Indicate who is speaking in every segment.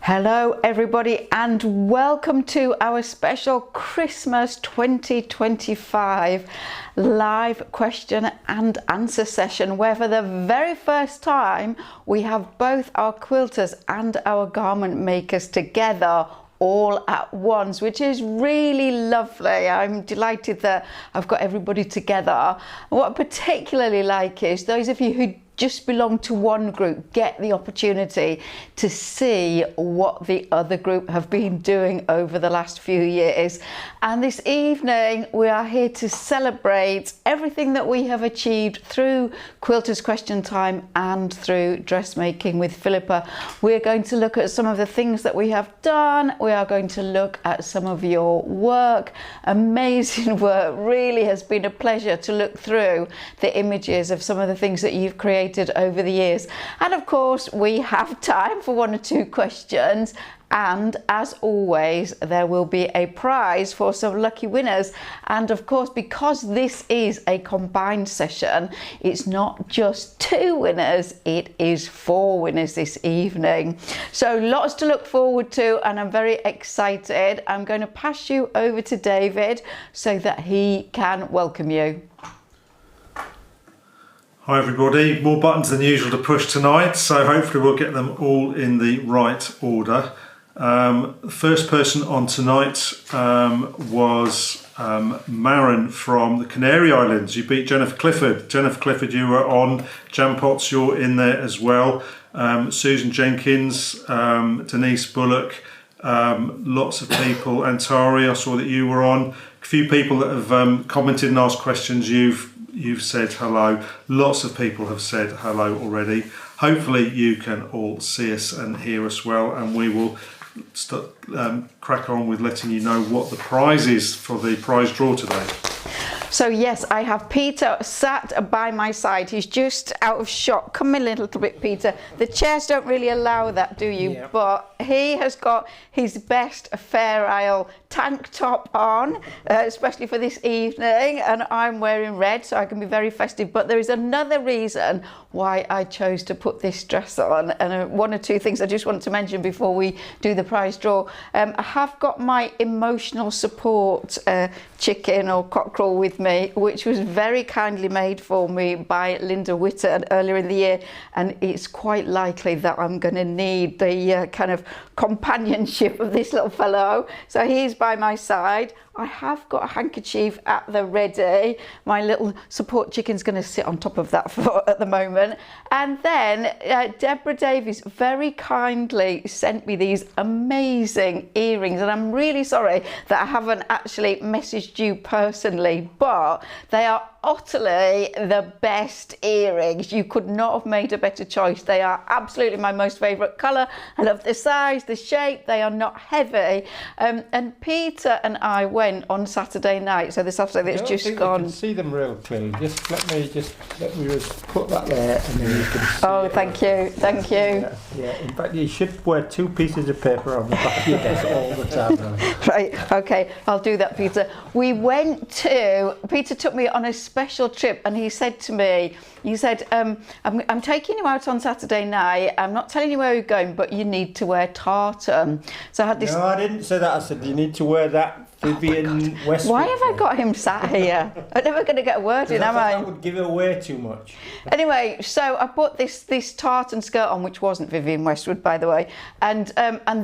Speaker 1: Hello everybody and welcome to our special Christmas 2025 live question and answer session where for the very first time we have both our quilters and our garment makers together all at once, which is really lovely. I'm delighted that I've got everybody together. What I particularly like is those of you who just belong to one group get the opportunity to see what the other group have been doing over the last few years. And this evening we are here to celebrate everything that we have achieved through Quilters Question Time and through dressmaking with Philippa. We're going to look at some of the things that we have done. We are going to look at some of your work. Amazing work. Really has been a pleasure to look through the images of some of the things that you've created over the years. And of course we have time for one or two questions, and as always there will be a prize for some lucky winners. And of course, because this is a combined session, it's not just 2 winners, it is 4 winners this evening. So lots to look forward to and I'm very excited. I'm going to pass you over to David so that he can welcome you.
Speaker 2: Hi everybody, more buttons than usual to push tonight, so hopefully we'll get them all in the right order. The first person on tonight was Maren from the Canary Islands. You beat Jennifer Clifford. Jennifer Clifford, you were on. Jan Potts, you're in there as well. Susan Jenkins, Denise Bullock, lots of people. Antari, I saw that you were on. A few people that have commented and asked questions. You've said hello. Lots of people have said hello already. Hopefully you can all see us and hear us well, and we will crack on with letting you know what the prize is for the prize draw today.
Speaker 1: So yes, I have Peter sat by my side. He's just out of shot. Come in a little bit, Peter. The chairs don't really allow that, do you? Yeah. But he has got his best Fair Isle tank top on, especially for this evening, and I'm wearing red so I can be very festive. But there is another reason why I chose to put this dress on, and one or two things I just want to mention before we do the prize draw. I have got my emotional support chicken or cockerel with me, which was very kindly made for me by Linda Whitton earlier in the year, and it's quite likely that I'm going to need the kind of companionship of this little fellow, so he's by my side. I have got a handkerchief at the ready. My little support chicken's going to sit on top of that at the moment. And then Deborah Davies very kindly sent me these amazing earrings, and I'm really sorry that I haven't actually messaged you personally, but they are utterly the best earrings. You could not have made a better choice. They are absolutely my most favourite colour. I love the size, the shape, they are not heavy. And Peter and I went on Saturday night, so the Saturday that's just gone.
Speaker 3: You can see them real clearly. Let me just put that there, and then you can see.
Speaker 1: Oh, thank you, thank you.
Speaker 3: Yeah, in fact you should wear 2 pieces of paper on the back of your desk all the time.
Speaker 1: Right, okay, I'll do that, Peter. Peter took me on a special trip, and he said to me, I'm taking you out on Saturday night. I'm not telling you where you're going, but you need to wear tartan. So I had this.
Speaker 3: No, I didn't say that. I said you need to wear that Vivian Westwood.
Speaker 1: Why have I got him sat here? I'm never going to get a word in, am I?
Speaker 3: That would give it away too much.
Speaker 1: Anyway, so I put this tartan skirt on, which wasn't Vivian Westwood, by the way, and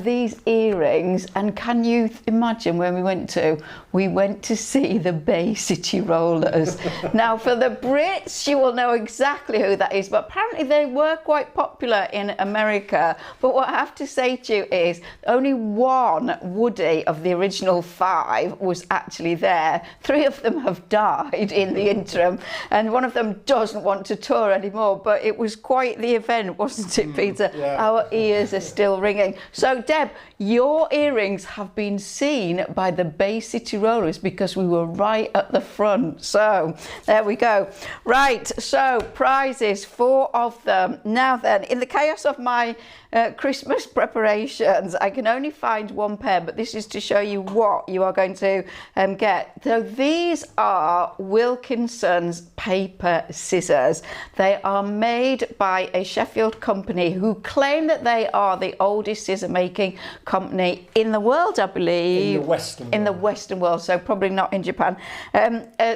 Speaker 1: these earrings. And can you imagine where we went to? We went to see the Bay City Rollers. Now, for the Brits, you will know exactly who that is, but apparently they were quite popular in America. But what I have to say to you is only one Woody of the original 5 was actually there. 3 of them have died in the interim, and one of them doesn't want to tour anymore. But it was quite the event, wasn't it, Peter?
Speaker 3: Yeah.
Speaker 1: Our ears are still ringing. So Deb, your earrings have been seen by the Bay City Rollers because we were right at the front. So there we go. Right, so prizes, 4 of them. Now then, in the chaos of my Christmas preparations, I can only find 1 pair, but this is to show you what you are are going to get. So these are Wilkinson's paper scissors. They are made by a Sheffield company who claim that they are the oldest scissor making company in the world, I believe. In the Western world, so probably not in Japan.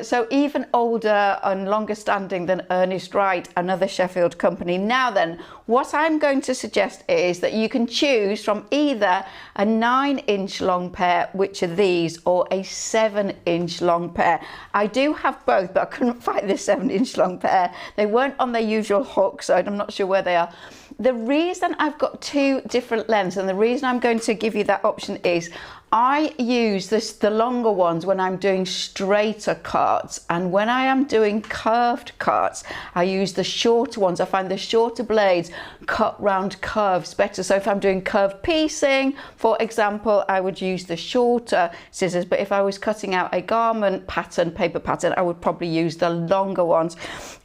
Speaker 1: So even older and longer standing than Ernest Wright, another Sheffield company. Now then, what I'm going to suggest is that you can choose from either a 9-inch long pair, which are these, or a 7-inch long pair. I do have both, but I couldn't find the 7-inch long pair. They weren't on their usual hook, so I'm not sure where they are. The reason I've got two different lengths, and the reason I'm going to give you that option is I use the longer ones when I'm doing straighter cuts, and when I am doing curved cuts, I use the shorter ones. I find the shorter blades cut round curves better. So if I'm doing curved piecing, for example, I would use the shorter scissors, but if I was cutting out a garment pattern, paper pattern, I would probably use the longer ones.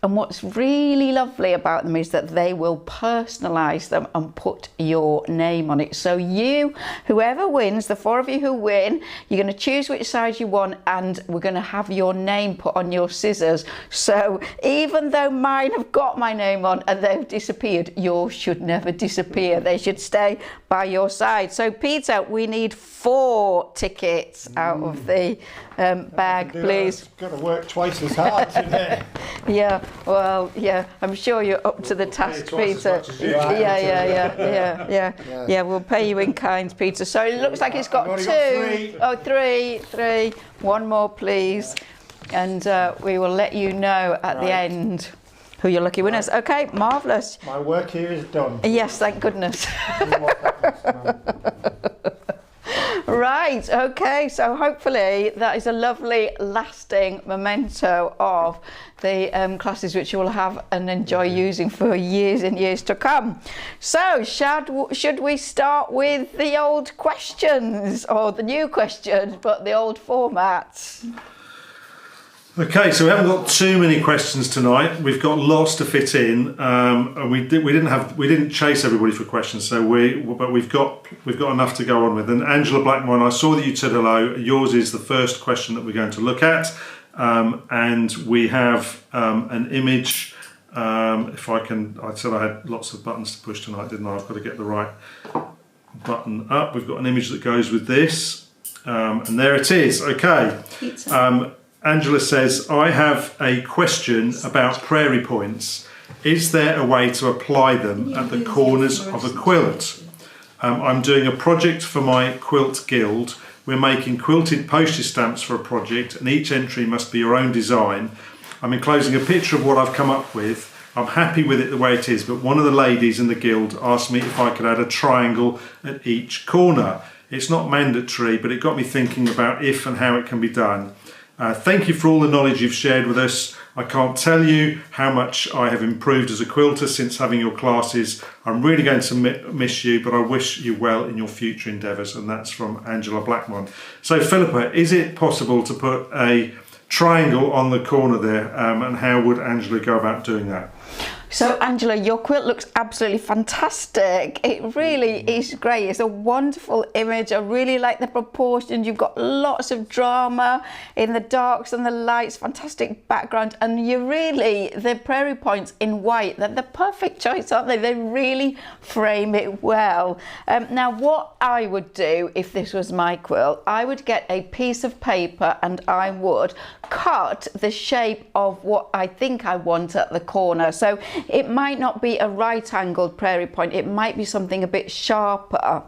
Speaker 1: And what's really lovely about them is that they will personalize them and put your name on it. So you, whoever wins, the four of you who win, you're going to choose which size you want, and we're going to have your name put on your scissors. So even though mine have got my name on and they've disappeared, yours should never disappear. They should stay by your side. So Peter, we need 4 tickets out of the bag, please.
Speaker 3: It's got to work twice as hard today.
Speaker 1: Yeah, well, yeah, I'm sure you're up to the task, Peter. Yeah, we'll pay you in kind, Peter. So it looks like it's got 2. Oh, 3. One more, please. And we will let you know at the end who your lucky winners. Okay, marvellous.
Speaker 3: My work here is done.
Speaker 1: Yes, thank goodness. Right, okay, so hopefully that is a lovely lasting memento of the classes which you will have and enjoy using for years and years to come. So should we start with the old questions, or the new questions but the old formats?
Speaker 2: Okay, so we haven't got too many questions tonight. We've got lots to fit in, and we didn't chase everybody for questions. So we've got enough to go on with. And Angela Blackmore, I saw that you said hello. Yours is the first question that we're going to look at, and we have an image. If I said I had lots of buttons to push tonight, didn't I? I've got to get the right button up. We've got an image that goes with this, and there it is. Okay. Angela says, I have a question about prairie points. Is there a way to apply them at the corners of a quilt? I'm doing a project for my quilt guild. We're making quilted postage stamps for a project, and each entry must be your own design. I'm enclosing a picture of what I've come up with. I'm happy with it the way it is, but one of the ladies in the guild asked me if I could add a triangle at each corner. It's not mandatory, but it got me thinking about if and how it can be done. Thank you for all the knowledge you've shared with us. I can't tell you how much I have improved as a quilter since having your classes. I'm really going to miss you, but I wish you well in your future endeavours. And that's from Angela Blackmon. So Philippa, is it possible to put a triangle on the corner there, and how would Angela go about doing that?
Speaker 1: So Angela, your quilt looks absolutely fantastic. It really is great. It's a wonderful image. I really like the proportions. You've got lots of drama in the darks and the lights, fantastic background, and the prairie points in white, they're the perfect choice, aren't they? They really frame it well. Now what I would do if this was my quilt, I would get a piece of paper and I would cut the shape of what I think I want at the corner. So it might not be a right angled prairie point, it might be something a bit sharper.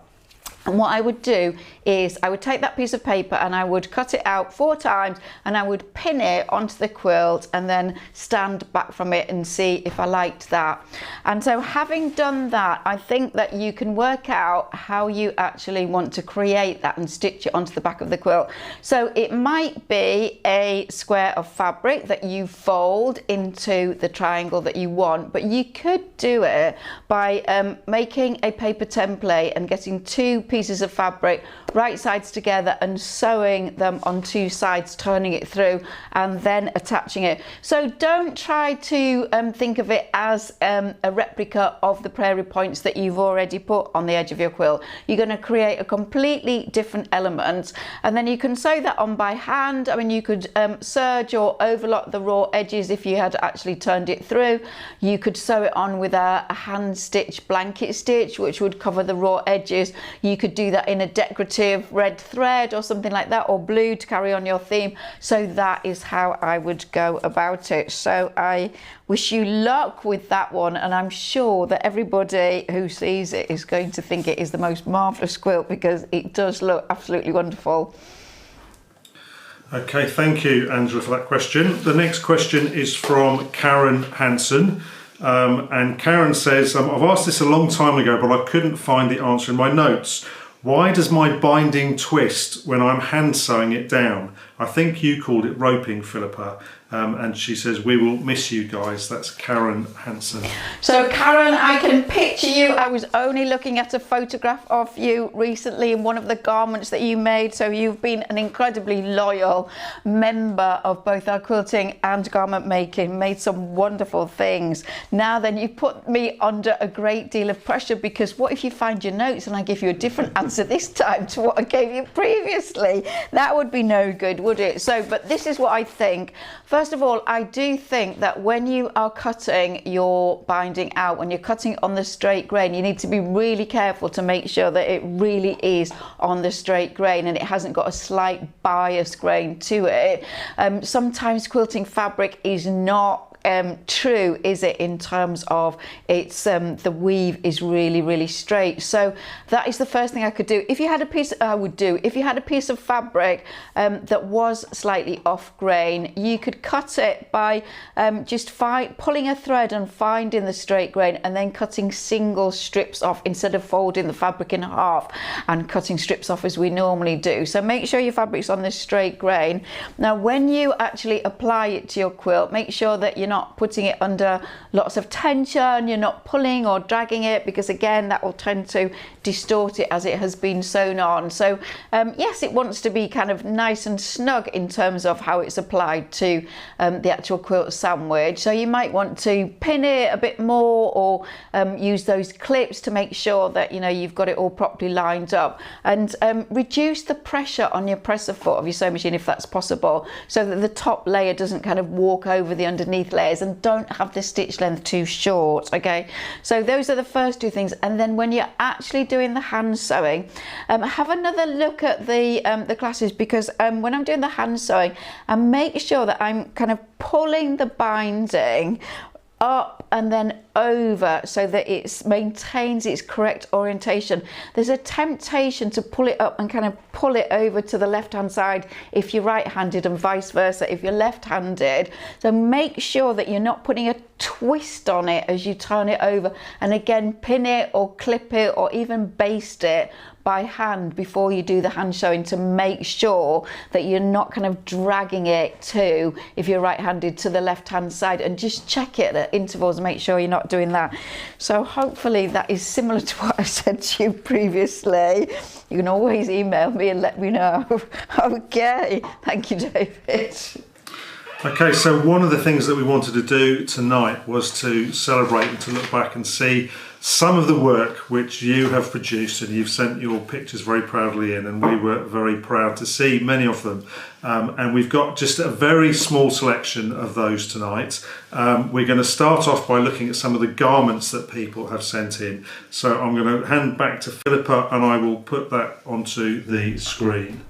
Speaker 1: And what I would do is I would take that piece of paper and I would cut it out 4 times and I would pin it onto the quilt and then stand back from it and see if I liked that. And so having done that, I think that you can work out how you actually want to create that and stitch it onto the back of the quilt. So it might be a square of fabric that you fold into the triangle that you want, but you could do it by making a paper template and getting 2 pieces of fabric, right sides together, and sewing them on two sides, turning it through and then attaching it. So don't try to think of it as a replica of the prairie points that you've already put on the edge of your quilt. You're going to create a completely different element, and then you can sew that on by hand. I mean, you could serge or overlock the raw edges if you had actually turned it through. You could sew it on with a hand stitch blanket stitch, which would cover the raw edges. You could do that in a decorative red thread or something like that, or blue to carry on your theme. So that is how I would go about it. So I wish you luck with that one, and I'm sure that everybody who sees it is going to think it is the most marvellous quilt, because it does look absolutely wonderful.
Speaker 2: Okay, thank you, Angela, for that question. The next question is from Karen Hanson. And Karen says, I've asked this a long time ago, but I couldn't find the answer in my notes. Why does my binding twist when I'm hand sewing it down? I think you called it roping, Philippa. And she says, we will miss you guys. That's Karen Hanson.
Speaker 1: So Karen, I can picture you. I was only looking at a photograph of you recently in one of the garments that you made. So you've been an incredibly loyal member of both our quilting and garment making, made some wonderful things. Now then, you put me under a great deal of pressure, because what if you find your notes and I give you a different answer this time to what I gave you previously? That would be no good, would it? So, but this is what I think. First of all, I do think that when you are cutting your binding out, when you're cutting on the straight grain, you need to be really careful to make sure that it really is on the straight grain and it hasn't got a slight bias grain to it. Sometimes quilting fabric is not true, is it, in terms of it's the weave is really straight. So that is the first thing I could do. If you had a piece, if you had a piece of fabric that was slightly off grain, you could cut it by just pulling a thread and finding the straight grain, and then cutting single strips off instead of folding the fabric in half and cutting strips off as we normally do. So make sure your fabric's on the straight grain. Now when you actually apply it to your quilt, make sure that you're not putting it under lots of tension, you're not pulling or dragging it, because again that will tend to distort it as it has been sewn on. So yes, it wants to be kind of nice and snug in terms of how it's applied to the actual quilt sandwich. So you might want to pin it a bit more, or use those clips to make sure that you've got it all properly lined up, and reduce the pressure on your presser foot of your sewing machine if that's possible, so that the top layer doesn't kind of walk over the underneath layers, and don't have the stitch length too short. Okay, so those are the first two things. And then when you're actually doing the hand sewing, have another look at the classes, because when I'm doing the hand sewing, I make sure that I'm kind of pulling the binding up and then over so that it maintains its correct orientation. There's a temptation to pull it up and kind of pull it over to the left hand side if you're right-handed, and vice versa if you're left-handed. So make sure that you're not putting a twist on it as you turn it over, and again pin it or clip it or even baste it by hand before you do the hand sewing, to make sure that you're not kind of dragging it to, if you're right-handed, to the left-hand side, and just check it at intervals and make sure you're not doing that. So hopefully that is similar to what I said to you previously. You can always email me and let me know. Okay, thank you, David.
Speaker 2: Okay, so one of the things that we wanted to do tonight was to celebrate and to look back and see some of the work which you have produced, and you've sent your pictures very proudly in, and we were very proud to see many of them. And we've got just a very small selection of those tonight. We're going to start off by looking at some of the garments that people have sent in. So I'm going to hand back to Philippa, and I will put that onto the screen.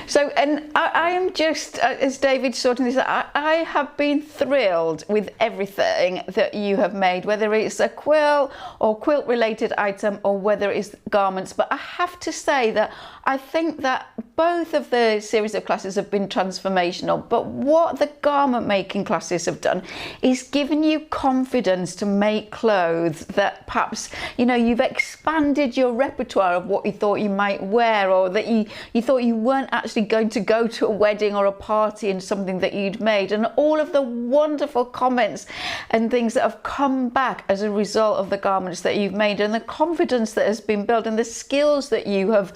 Speaker 1: So, and I am just, as David sorting this out, I have been thrilled with everything that you have made, whether it's a quilt or quilt related item or whether it's garments. But I have to say that I think that both of the series of classes have been transformational, but what the garment making classes have done is given you confidence to make clothes that perhaps, you've expanded your repertoire of what you thought you might wear, or that you thought you weren't actually going to go to a wedding or a party in something that you'd made, and all of the wonderful comments and things that have come back as a result of the garments that you've made, and the confidence that has been built, and the skills that you have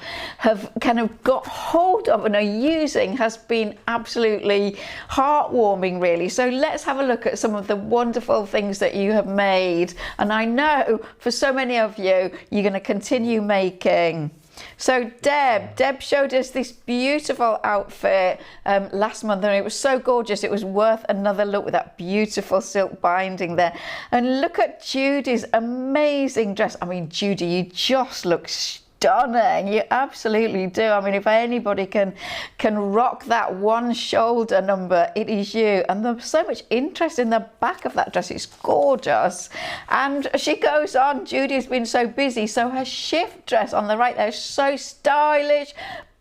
Speaker 1: kind of got hold of and are using has been absolutely heartwarming, really. So let's have a look at some of the wonderful things that you have made, and I know for so many of you, you're going to continue making. So Deb showed us this beautiful outfit last month, and it was so gorgeous. It was worth another look with that beautiful silk binding there. And look at Judy's amazing dress. I mean, Judy, you just look stunning. You absolutely do. I mean, if anybody can rock that one shoulder number, it is you. And there's so much interest in the back of that dress. It's gorgeous. And she goes on, Judy's been so busy, so her shift dress on the right there is so stylish.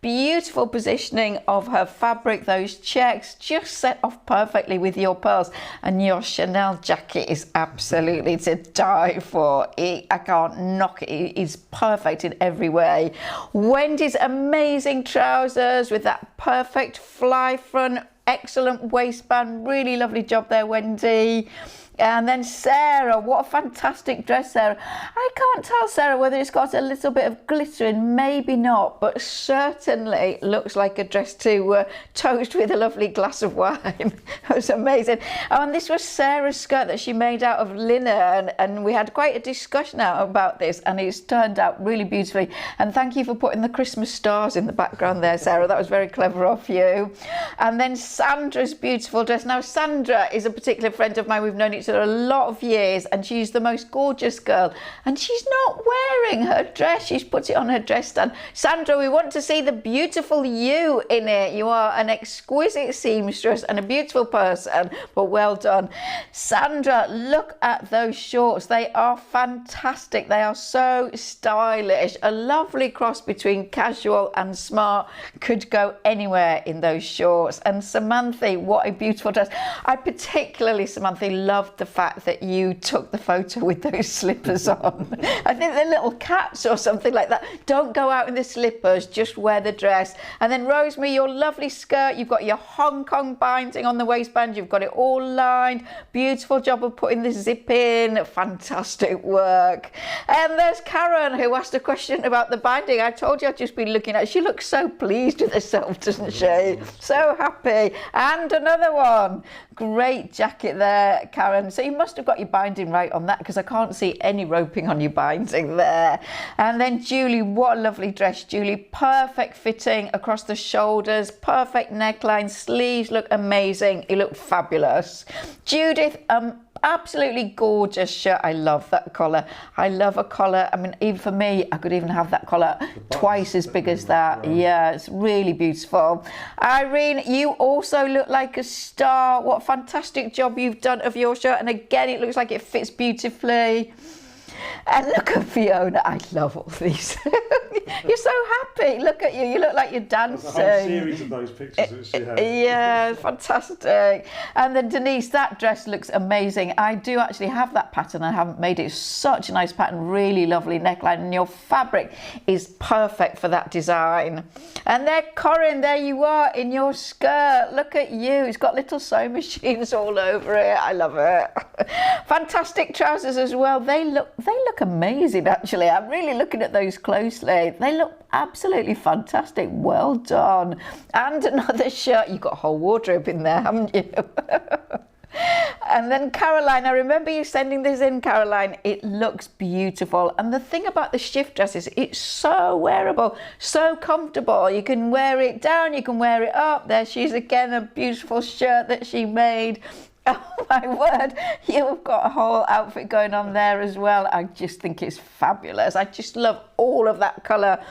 Speaker 1: Beautiful positioning of her fabric, those checks just set off perfectly with your pearls, and your Chanel jacket is absolutely to die for. I can't knock it. It is perfect in every way. Wendy's amazing trousers with that perfect fly front, excellent waistband, really lovely job there, Wendy. And then Sarah, what a fantastic dress, Sarah. I can't tell, Sarah, whether it's got a little bit of glitter in, maybe not, but certainly looks like a dress to toast with a lovely glass of wine. It was amazing. Oh, and this was Sarah's skirt that she made out of linen, and we had quite a discussion about this, and it's turned out really beautifully. And thank you for putting the Christmas stars in the background there, Sarah. That was very clever of you. And then Sandra's beautiful dress. Now, Sandra is a particular friend of mine. We've known each other a lot of years, and she's the most gorgeous girl, and she's not wearing her dress. She's put it on her dress stand. Sandra, we want to see the beautiful you in it. You are an exquisite seamstress and a beautiful person, but well done. Sandra, look at those shorts. They are fantastic. They are so stylish. A lovely cross between casual and smart. Could go anywhere in those shorts. And Samantha, what a beautiful dress. I particularly, Samantha, loved the fact that you took the photo with those slippers on. I think they're little cats or something like that. Don't go out in the slippers, just wear the dress. And then Rosemary, your lovely skirt, you've got your Hong Kong binding on the waistband, you've got it all lined. Beautiful job of putting the zip in. Fantastic work. And there's Karen, who asked a question about the binding. I told you I'd just been looking at her. She looks so pleased with herself, doesn't she? So happy. And another one. Great jacket there, Karen. So you must have got your binding right on that, because I can't see any roping on your binding there. And then Julie, what a lovely dress, Julie. Perfect fitting across the shoulders, perfect neckline, sleeves look amazing. You look fabulous. Judith, absolutely gorgeous shirt. I love that collar. I love a collar. I mean, even for me, I could even have that collar twice as big as that. Yeah, it's really beautiful. Irene, you also look like a star. What a fantastic job you've done of your shirt. And again, it looks like it fits beautifully. And look at Fiona. I love all these. You're so happy. Look at you. You look like you're dancing.
Speaker 2: There's a whole series of those pictures that she had.
Speaker 1: Yeah, fantastic. And then Denise, that dress looks amazing. I do actually have that pattern. I haven't made it. Such a nice pattern. Really lovely neckline. And your fabric is perfect for that design. And there, Corinne, there you are in your skirt. Look at you. It's got little sewing machines all over it. I love it. Fantastic trousers as well. They look amazing, actually. I'm really looking at those closely. They look absolutely fantastic. Well done. And another shirt. You've got a whole wardrobe in there, haven't you? And then Caroline, I remember you sending this in, Caroline. It looks beautiful. And the thing about the shift dress is it's so wearable, so comfortable. You can wear it down, you can wear it up. There she is again, a beautiful shirt that she made. Oh my word, you've got a whole outfit going on there as well. I just think it's fabulous. I just love all of that colour.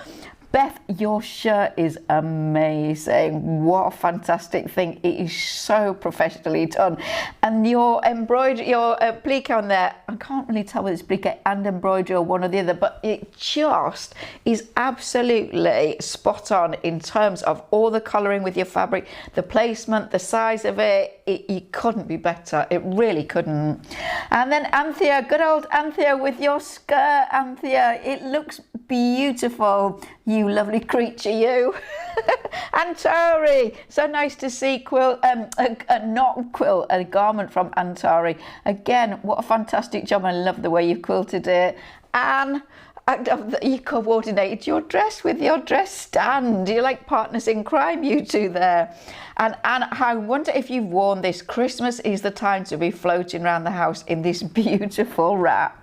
Speaker 1: Beth, your shirt is amazing. What a fantastic thing. It is so professionally done. And your embroidery, your plique on there, I can't really tell whether it's plique and embroidery or one or the other, but it just is absolutely spot on in terms of all the colouring with your fabric, the placement, the size of it. It couldn't be better. It really couldn't. And then Anthea, good old Anthea with your skirt, Anthea. It looks beautiful. You lovely creature, you. Antari, so nice to see a garment from Antari. Again, what a fantastic job. I love the way you quilted it. And you coordinated your dress with your dress stand. You're like partners in crime, you two there. And I wonder if you've worn this. Christmas is the time to be floating around the house in this beautiful wrap.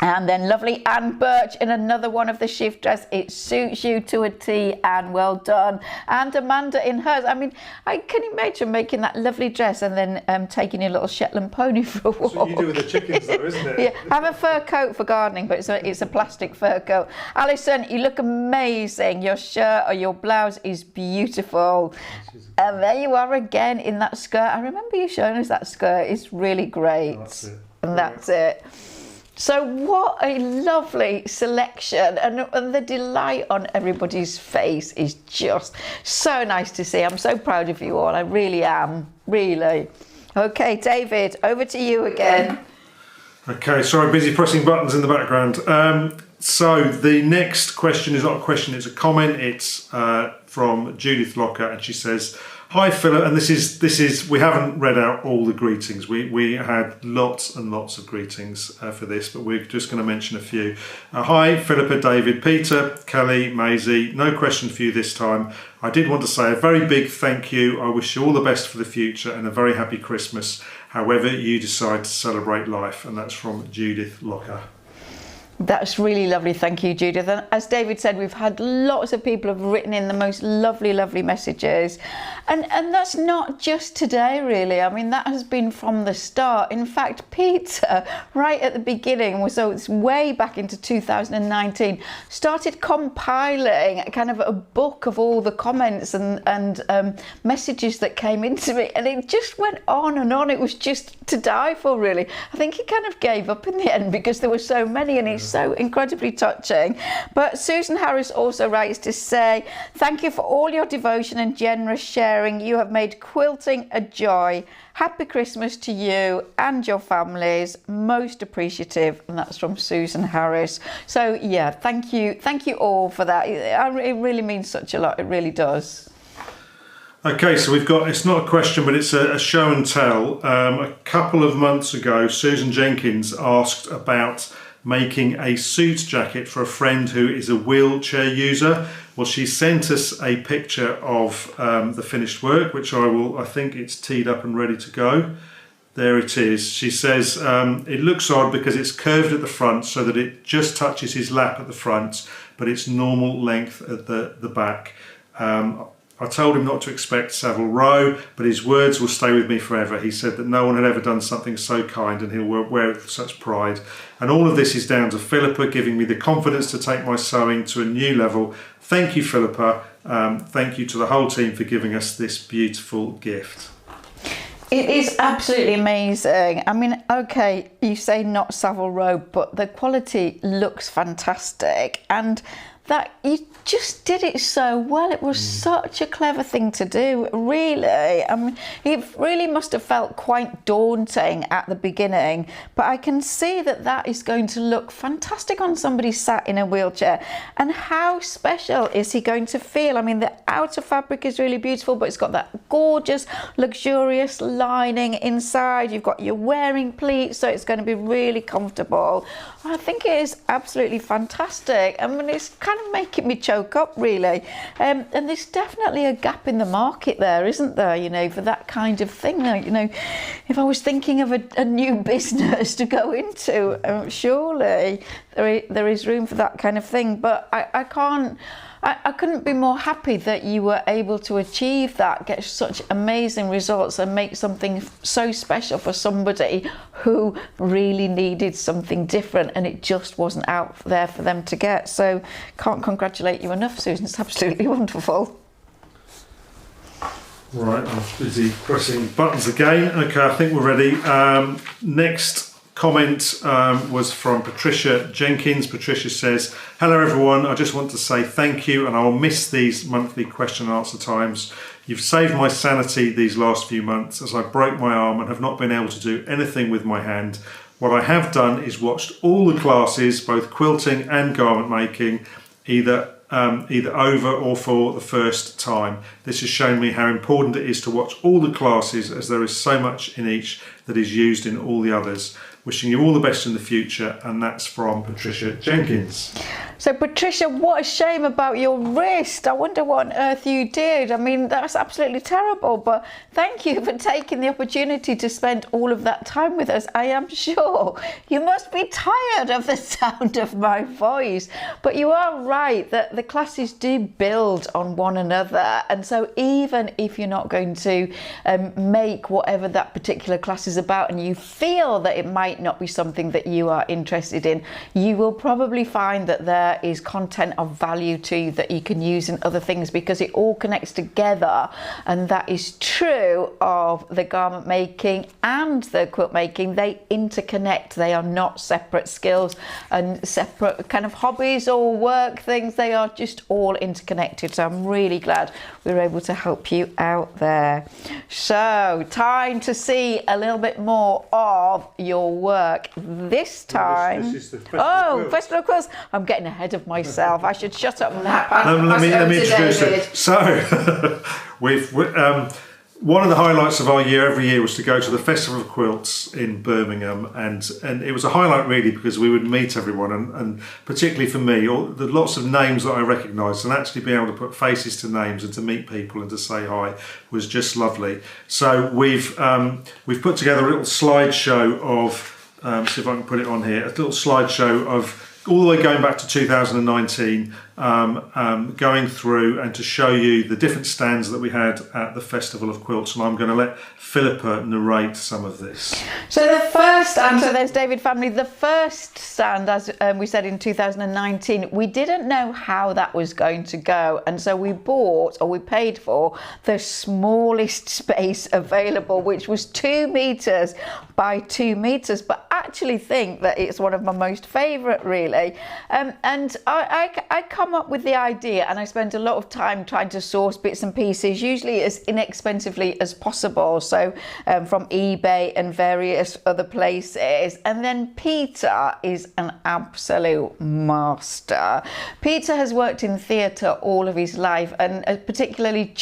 Speaker 1: And then lovely Anne Birch in another one of the shift dress. It suits you to a T, Anne, well done. And Amanda in hers. I mean, I can imagine making that lovely dress and then taking your little Shetland pony for a walk.
Speaker 2: That's what you do with the chickens though, isn't it?
Speaker 1: Yeah, have a fur coat for gardening, but it's a plastic fur coat. Alison, you look amazing. Your shirt or your blouse is beautiful. And there you are again in that skirt. I remember you showing us that skirt. It's really great.
Speaker 2: That's it.
Speaker 1: And that's it. So what a lovely selection, and the delight on everybody's face is just so nice to see. I'm so proud of you all, I really am, really. Okay, David, over to you again.
Speaker 2: Okay, sorry, busy pressing buttons in the background. So the next question is not a question, it's a comment. It's from Judith Locker, and she says, "Hi Philip," and this is we haven't read out all the greetings. We had lots and lots of greetings for this, but we're just going to mention a few. Hi Philippa, David, Peter, Kelly, Maisie. No question for you this time. I did want to say a very big thank you. I wish you all the best for the future and a very happy Christmas, however you decide to celebrate life. And that's from Judith Locker.
Speaker 1: That's really lovely. Thank you, Judith. And as David said, we've had lots of people have written in the most lovely, lovely messages. And that's not just today, really. I mean, that has been from the start. In fact, Peter, right at the beginning, so it's way back into 2019, started compiling kind of a book of all the comments and messages that came into me. And it just went on and on. It was just to die for, really. I think he kind of gave up in the end because there were so many, and it's so incredibly touching. But Susan Harris also writes to say, "Thank you for all your devotion and generous sharing. You have made quilting a joy. Happy Christmas to you and your families. Most appreciative." And that's from Susan Harris. So yeah, thank you all for that. It really means such a lot. It really does.
Speaker 2: Okay, so we've got, it's not a question, but it's a show and tell. A couple of months ago, Susan Jenkins asked about making a suit jacket for a friend who is a wheelchair user. Well, she sent us a picture of the finished work, which I think it's teed up and ready to go. There it is. She says, it looks odd because it's curved at the front so that it just touches his lap at the front, but it's normal length at the back. I told him not to expect Savile Row, but his words will stay with me forever. He said that no one had ever done something so kind and he'll wear it with such pride. And all of this is down to Philippa giving me the confidence to take my sewing to a new level. Thank you, Philippa. Thank you to the whole team for giving us this beautiful gift.
Speaker 1: It is absolutely amazing. I mean, okay, you say not Savile Row, but the quality looks fantastic. And that you just did it so well. It was such a clever thing to do, really. I mean, it really must have felt quite daunting at the beginning, but I can see that that is going to look fantastic on somebody sat in a wheelchair. And how special is he going to feel? I mean, the outer fabric is really beautiful, but it's got that gorgeous, luxurious lining inside. You've got your wearing pleats, so it's going to be really comfortable. I think it is absolutely fantastic. I mean, it's kind of making me choke up, really. And there's definitely a gap in the market there, isn't there, you know, for that kind of thing. Like, you know, if I was thinking of a new business to go into, surely there is room for that kind of thing. But I I couldn't be more happy that you were able to achieve that, get such amazing results and make something so special for somebody who really needed something different and it just wasn't out there for them to get. So can't congratulate you enough, Susan. It's absolutely wonderful.
Speaker 2: Right, I'm busy pressing buttons again. Okay, I think we're ready. Next comment was from Patricia Jenkins. Patricia says, hello everyone, I just want to say thank you and I'll miss these monthly question and answer times. You've saved my sanity these last few months as I broke my arm and have not been able to do anything with my hand. What I have done is watched all the classes, both quilting and garment making, either over or for the first time. This has shown me how important it is to watch all the classes as there is so much in each that is used in all the others. Wishing you all the best in the future, and that's from Patricia Jenkins.
Speaker 1: So Patricia, what a shame about your wrist. I wonder what on earth you did. I mean, that's absolutely terrible, but thank you for taking the opportunity to spend all of that time with us. I am sure you must be tired of the sound of my voice, but you are right that the classes do build on one another. And so even if you're not going to make whatever that particular class is about and you feel that it might not be something that you are interested in, you will probably find that there is content of value to you that you can use in other things because it all connects together. And that is true of the garment making and the quilt making. They interconnect. They are not separate skills and separate kind of hobbies or work things. They are just all interconnected. So I'm really glad we were able to help you out there. So time to see a little bit more of your work this time.
Speaker 2: This is the Festival
Speaker 1: Festival of Quilts. I'm getting ahead of myself. I should shut up and
Speaker 2: let me introduce it. So one of the highlights of our year every year was to go to the Festival of Quilts in Birmingham, and it was a highlight really because we would meet everyone, and particularly for me, the lots of names that I recognised, and actually being able to put faces to names and to meet people and to say hi was just lovely. So we've put together a little slideshow of see if I can put it on here, a little slideshow of all the way going back to 2019, going through and to show you the different stands that we had at the Festival of Quilts, and I'm going to let Philippa narrate some of this.
Speaker 1: So the first stand, so there's David family, the first stand, as we said in 2019, we didn't know how that was going to go, and so we paid for the smallest space available, which was 2 meters by 2 meters, but I actually think that it's one of my most favourite really, and I come up with the idea, and I spend a lot of time trying to source bits and pieces, usually as inexpensively as possible, so from eBay and various other places. And then Peter is an absolute master. Peter has worked in theatre all of his life, and particularly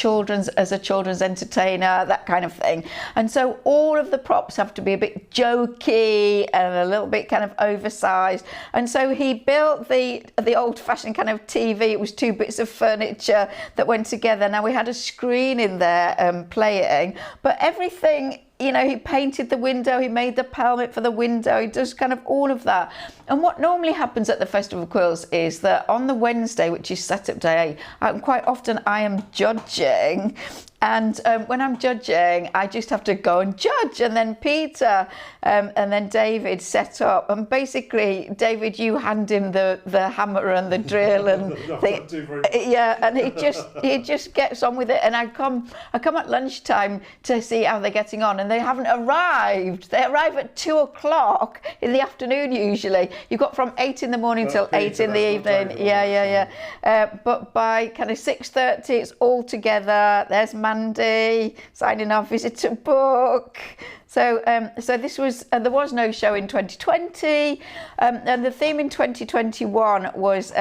Speaker 1: as a children's entertainer, that kind of thing, and so all of the props have to be a bit jokey and a little bit kind of oversized, and so he built the old-fashioned kind of TV. It was 2 bits of furniture that went together. Now we had a screen in there playing, but everything, you know, he painted the window, he made the pelmet for the window, he does kind of all of that. And what normally happens at the Festival of Quilts is that on the Wednesday, which is setup day, quite often I am judging. And when I'm judging, I just have to go and judge. And then Peter and then David set up. And basically, David, you hand him the hammer and the drill and and he just gets on with it. And I come at lunchtime to see how they're getting on, and they haven't arrived. They arrive at 2 o'clock in the afternoon usually. You've got from 8 in the morning till 8 in the evening. But by kind of 6:30, it's all together. There's Mandy signing our visitor book. So this was, there was no show in 2020, and the theme in 2021 was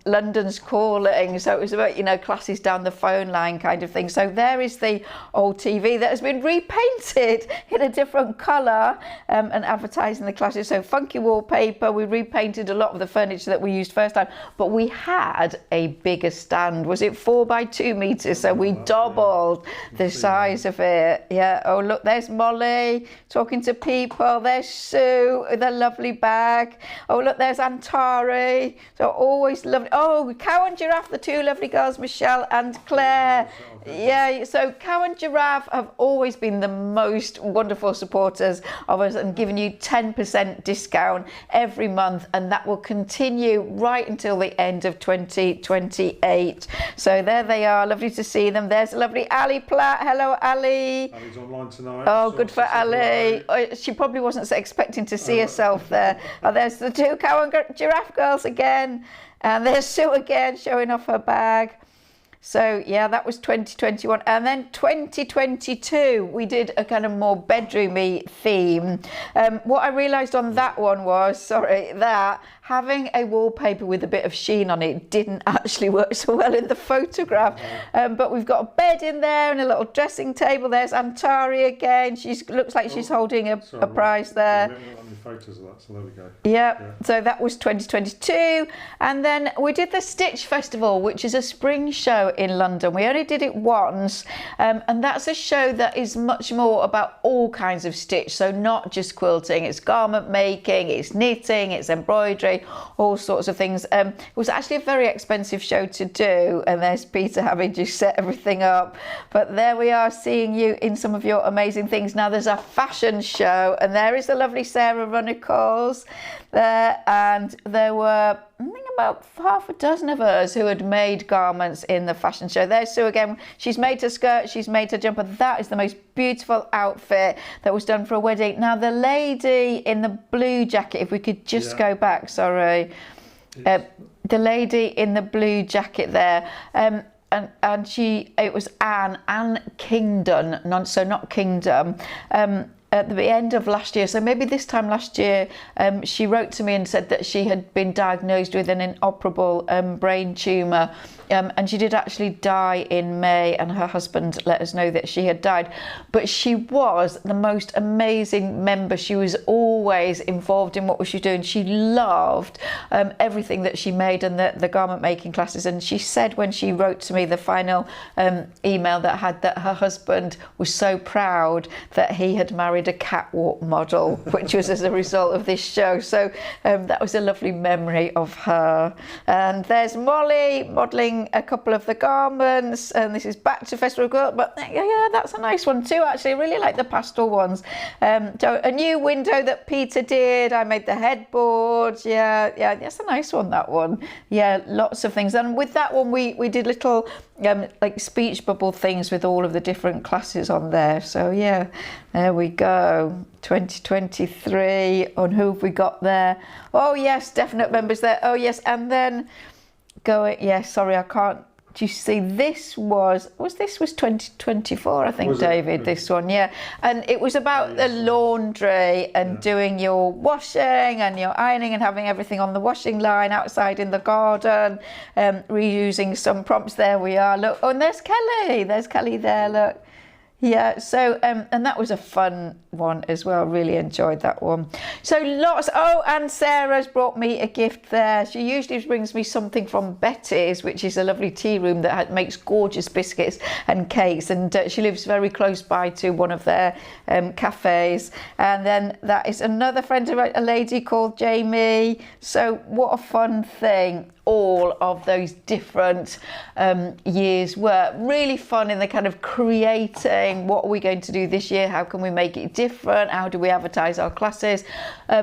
Speaker 1: London's Calling. So it was about, you know, classes down the phone line kind of thing. So there is the old TV that has been repainted in a different colour and advertising the classes. So funky wallpaper. We repainted a lot of the furniture that we used first time, but we had a bigger stand. Was it 4 by 2 meters? So we doubled the size of it. Yeah. Oh look, there's Molly. Ali, talking to people. There's Sue with a lovely bag. Oh, look, there's Antari. So always lovely. Oh, Cow and Giraffe, the two lovely girls, Michelle and Claire. Yeah, so Cow and Giraffe have always been the most wonderful supporters of us and given you 10% discount every month, and that will continue right until the end of 2028. So there they are, lovely to see them. There's lovely Ali Platt. Hello, Ali.
Speaker 2: Ali's online tonight.
Speaker 1: Oh, good for Ali. Oh, she probably wasn't expecting to see herself there. Oh, there's the two Cow and Giraffe girls again, and there's Sue again showing off her bag. So yeah, that was 2021. And then 2022, we did a kind of more bedroomy theme. What I realised on that one was, that having a wallpaper with a bit of sheen on it didn't actually work so well in the photograph. But we've got a bed in there and a little dressing table. There's Antari again. She looks like she's holding a prize there.
Speaker 2: We haven't got any photos of that, so there we go.
Speaker 1: Yeah, so that was 2022. And then we did the Stitch Festival, which is a spring show in London. We only did it once, and that's a show that is much more about all kinds of stitch, so not just quilting. It's garment making, it's knitting, it's embroidery, all sorts of things. It was actually a very expensive show to do, and there's Peter having just set everything up, but there we are seeing you in some of your amazing things. Now there's a fashion show, and there is the lovely Sarah Runnacles there, and there were I think about half a dozen of us who had made garments in the fashion show. There's Sue again. She's made her skirt, she's made her jumper. That is the most beautiful outfit that was done for a wedding. Now the lady in the blue jacket, if we could just go back, sorry. The lady in the blue jacket there, and it was Anne Kingdon, not Kingdom. At the end of last year, so maybe this time last year, she wrote to me and said that she had been diagnosed with an inoperable brain tumour, and she did actually die in May, and her husband let us know that she had died. But she was the most amazing member. She was always involved in what she was doing. She loved everything that she made and the garment making classes, and she said when she wrote to me the final email that her husband was so proud that he had married a catwalk model, which was as a result of this show. So that was a lovely memory of her. And there's Molly modelling a couple of the garments, and this is back to Festival Girl, but yeah, that's a nice one too, actually. I really like the pastel ones. So a new window that Peter did, I made the headboard. Yeah, that's a nice one, that one. Yeah, lots of things. And with that one, we did little like speech bubble things with all of the different classes on there. So yeah, there we go. 2023. On who have we got there? Oh yes, definite members there. Oh yes, and then sorry, I can't. Do you see, this was 2024, I think, David, this one, yeah. And it was about the laundry and doing your washing and your ironing and having everything on the washing line outside in the garden, reusing some prompts. There we are, look. Oh, and there's Kelly there, look. Yeah, so and that was a fun one as well. Really enjoyed that one. So lots. Oh, and Sarah's brought me a gift there. She usually brings me something from Betty's, which is a lovely tea room that makes gorgeous biscuits and cakes, and she lives very close by to one of their cafes. And then that is another friend of a lady called Jamie. So what a fun thing. All of those different years were really fun in the kind of creating, what are we going to do this year, how can we make it different, how do we advertise our classes,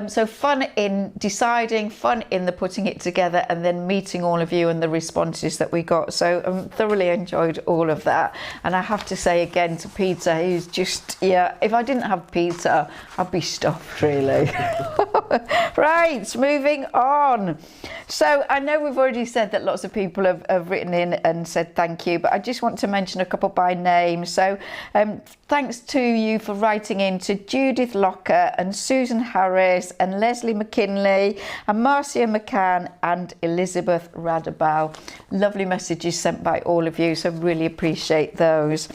Speaker 1: so fun in deciding, fun in the putting it together, and then meeting all of you and the responses that we got. So thoroughly enjoyed all of that. And I have to say again to Peter, he's just, if I didn't have Peter, I'd be stuffed really. Right, moving on. So I know we've already said that lots of people have written in and said thank you, but I just want to mention a couple by name. So thanks to you for writing in to Judith Locker and Susan Harris and Leslie McKinley and Marcia McCann and Elizabeth Radabal. Lovely messages sent by all of you, so really appreciate those.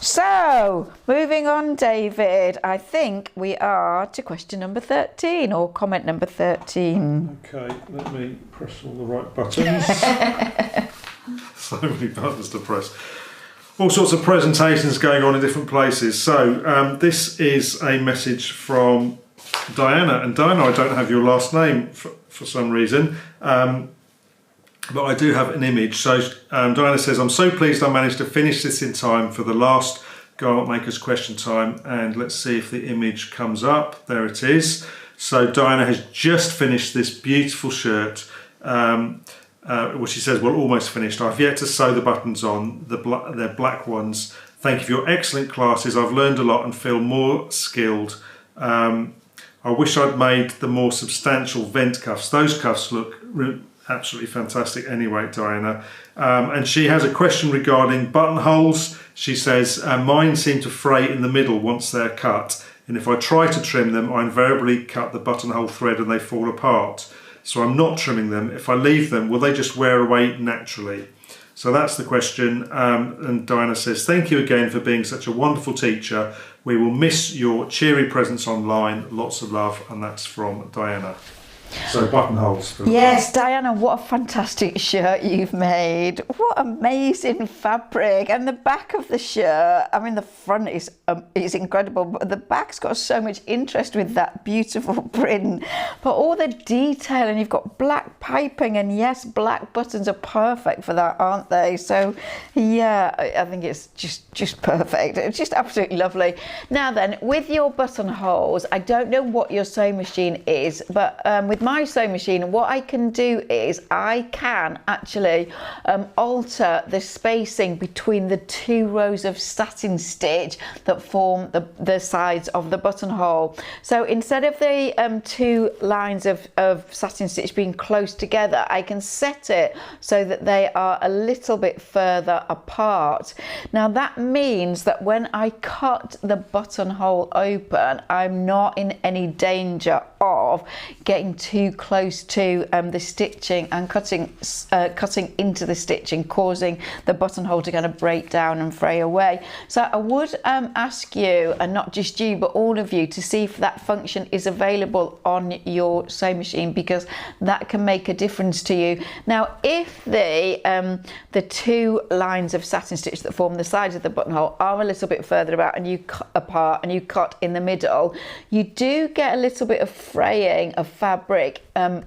Speaker 1: So moving on, David, I think we are to question number 13 or comment number 13.
Speaker 2: Okay, let me press all the right buttons. So many buttons to press. all sorts of presentations going on in different places. So this is a message from Diana. And Diana, I don't have your last name for some reason, but I do have an image. So Diana says, I'm so pleased I managed to finish this in time for the last Garment Makers question time. And let's see if the image comes up. There it is. So Diana has just finished this beautiful shirt. Well, she says, well, almost finished. I've yet to sew the buttons on, they're black ones. Thank you for your excellent classes. I've learned a lot and feel more skilled. I wish I'd made the more substantial vent cuffs. Those cuffs look absolutely fantastic anyway, Diana. And she has a question regarding buttonholes. She says, mine seem to fray in the middle once they're cut. And if I try to trim them, I invariably cut the buttonhole thread and they fall apart. So I'm not trimming them. If I leave them, will they just wear away naturally? So that's the question. And Diana says, thank you again for being such a wonderful teacher. We will miss your cheery presence online. Lots of love. And that's from Diana. So buttonholes.
Speaker 1: Yes, Diana, what a fantastic shirt you've made. What amazing fabric. And the back of the shirt, I mean, the front is incredible, but the back's got so much interest with that beautiful print. But all the detail, and you've got black piping, and yes, black buttons are perfect for that, aren't they? So yeah, I think it's just perfect. It's just absolutely lovely. Now then, with your buttonholes, I don't know what your sewing machine is, but with my sewing machine, what I can do is I can actually alter the spacing between the two rows of satin stitch that form the sides of the buttonhole. So instead of the two lines of satin stitch being close together, I can set it so that they are a little bit further apart. Now that means that when I cut the buttonhole open, I'm not in any danger of getting too close to the stitching and cutting into the stitching, causing the buttonhole to kind of break down and fray away. So I would ask you, and not just you but all of you, to see if that function is available on your sewing machine, because that can make a difference to you. Now if the two lines of satin stitch that form the sides of the buttonhole are a little bit further apart and you cut in the middle, you do get a little bit of fraying of fabric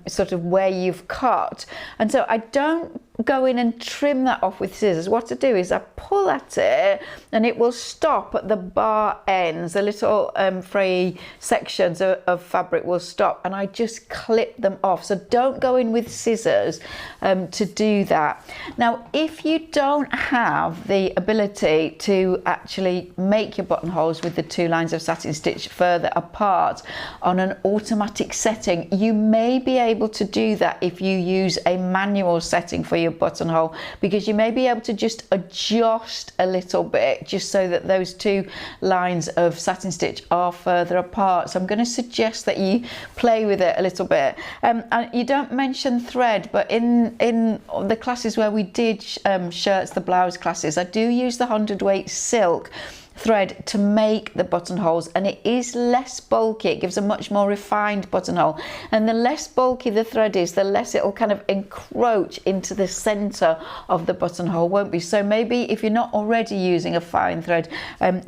Speaker 1: sort of where you've cut, and so I don't go in and trim that off with scissors. What I do is I pull at it and it will stop at the bar ends. The little fray sections of fabric will stop, and I just clip them off. So don't go in with scissors to do that. Now if you don't have the ability to actually make your buttonholes with the two lines of satin stitch further apart on an automatic setting, you may be able to do that if you use a manual setting for your buttonhole, because you may be able to just adjust a little bit just so that those two lines of satin stitch are further apart. So I'm going to suggest that you play with it a little bit. And you don't mention thread, but in the classes where we did shirts, the blouse classes, I do use the 100-weight silk thread to make the buttonholes, and it is less bulky. It gives a much more refined buttonhole, and the less bulky the thread is, the less it will kind of encroach into the center of the buttonhole, won't be? So maybe if you're not already using a fine thread,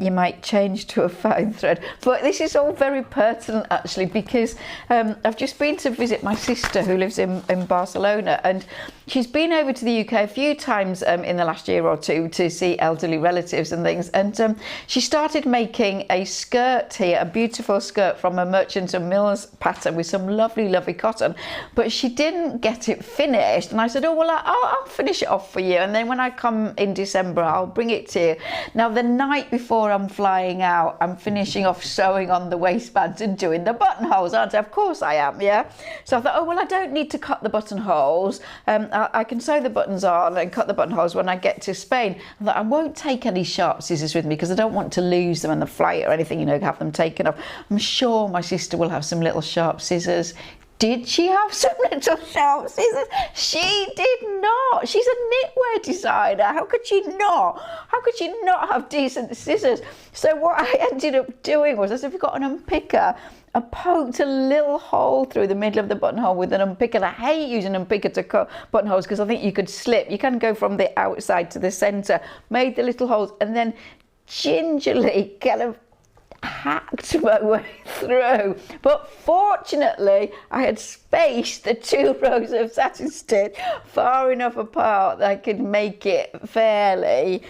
Speaker 1: you might change to a fine thread. But this is all very pertinent actually, because I've just been to visit my sister who lives in Barcelona, and she's been over to the UK a few times in the last year or two to see elderly relatives and things, and she started making a skirt here, a beautiful skirt from a Merchants and Mills pattern with some lovely cotton, but she didn't get it finished, and I said, oh well, I'll finish it off for you, and then when I come in December I'll bring it to you. Now the night before I'm flying out, I'm finishing off sewing on the waistbands and doing the buttonholes, aren't I? Of course I am, yeah. So I thought, oh well, I don't need to cut the buttonholes, I can sew the buttons on and cut the buttonholes when I get to Spain. I thought I won't take any sharp scissors with me because I don't want to lose them in the flight or anything, you know, have them taken off. I'm sure my sister will have some little sharp scissors. Did she have some little sharp scissors? She did not. She's a knitwear designer. How could she not? How could she not have decent scissors? So what I ended up doing was, I said, have you got an unpicker? and poked a little hole through the middle of the buttonhole with an unpicker. I hate using an unpicker to cut buttonholes because I think you could slip. You can go from the outside to the centre. Made the little holes and then gingerly kind of hacked my way through. But fortunately, I had spaced the 2 rows of satin stitch far enough apart that I could make it fairly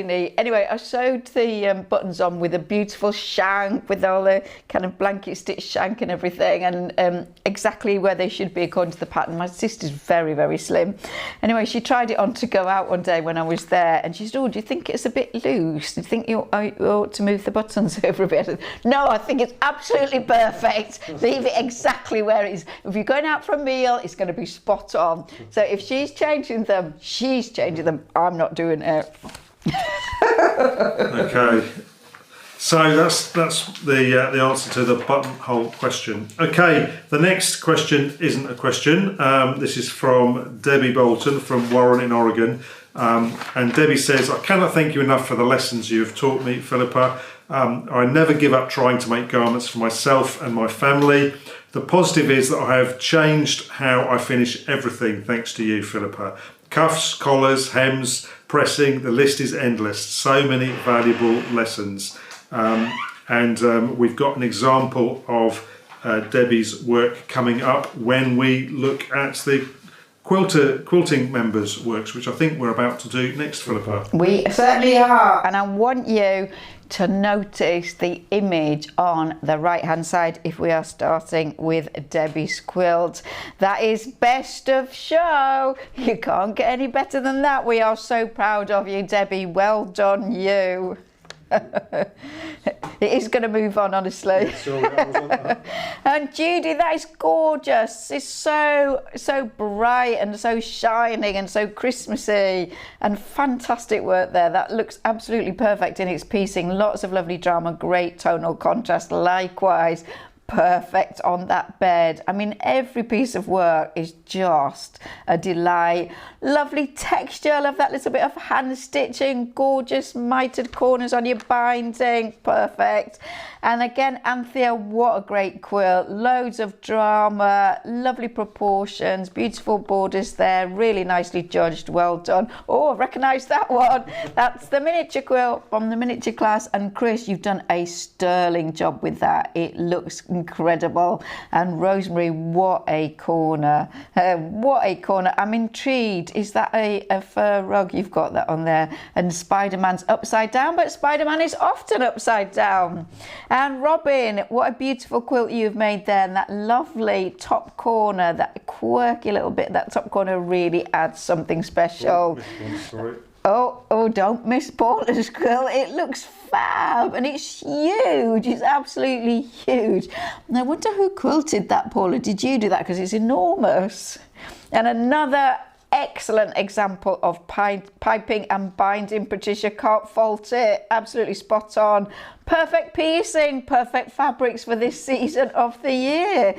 Speaker 1: neat. Anyway, I sewed the buttons on with a beautiful shank, with all the kind of blanket stitch shank and everything, and exactly where they should be according to the pattern. My sister's very, very slim. Anyway, she tried it on to go out one day when I was there, and she said, "Oh, do you think it's a bit loose? Do you think you ought to move the buttons over a bit?" I said, "No, I think it's absolutely perfect. Leave it exactly where it is. If you're going out for a meal, it's going to be spot on." So if she's changing them, she's changing them. I'm not doing it.
Speaker 2: Okay, so that's the answer to the buttonhole question. Okay, the next question isn't a question. This is from Debbie Bolton from Warren in Oregon, and Debbie says, "I cannot thank you enough for the lessons you have taught me, Philippa. I never give up trying to make garments for myself and my family. The positive is that I have changed how I finish everything thanks to you, Philippa. Cuffs, collars, hems, pressing, the list is endless. So many valuable lessons." We've got an example of Debbie's work coming up when we look at the quilting members' works, which I think we're about to do next, Philippa.
Speaker 1: We certainly are, and I want you to notice the image on the right hand side if we are starting with Debbie's quilt. That is best of show. You can't get any better than that. We are so proud of you, Debbie. Well done, you. It is going to move on, honestly. And Judy, that is gorgeous. It's so bright and so shining and so Christmassy, and fantastic work there. That looks absolutely perfect in its piecing. Lots of lovely drama, great tonal contrast. Likewise, perfect on that bed. I mean, every piece of work is just a delight. Lovely texture. I love that little bit of hand stitching. Gorgeous mitered corners on your binding. Perfect. And again, Anthea, what a great quilt. Loads of drama, lovely proportions, beautiful borders there, really nicely judged. Well done. Oh, I recognise that one. That's the miniature quilt from the miniature class. And Chris, you've done a sterling job with that. It looks incredible. And Rosemary, what a corner. What a corner. I'm intrigued. Is that a fur rug? You've got that on there. And Spider-Man's upside down, but Spider-Man is often upside down. And Robin, what a beautiful quilt you've made there. And that lovely top corner, that quirky little bit, that top corner really adds something special. Oh, don't miss Paula's quilt. It looks fab and it's huge. It's absolutely huge. And I wonder who quilted that, Paula. Did you do that? Because it's enormous. And another excellent example of piping and binding. Patricia, can't fault it. Absolutely spot on. Perfect piecing, perfect fabrics for this season of the year.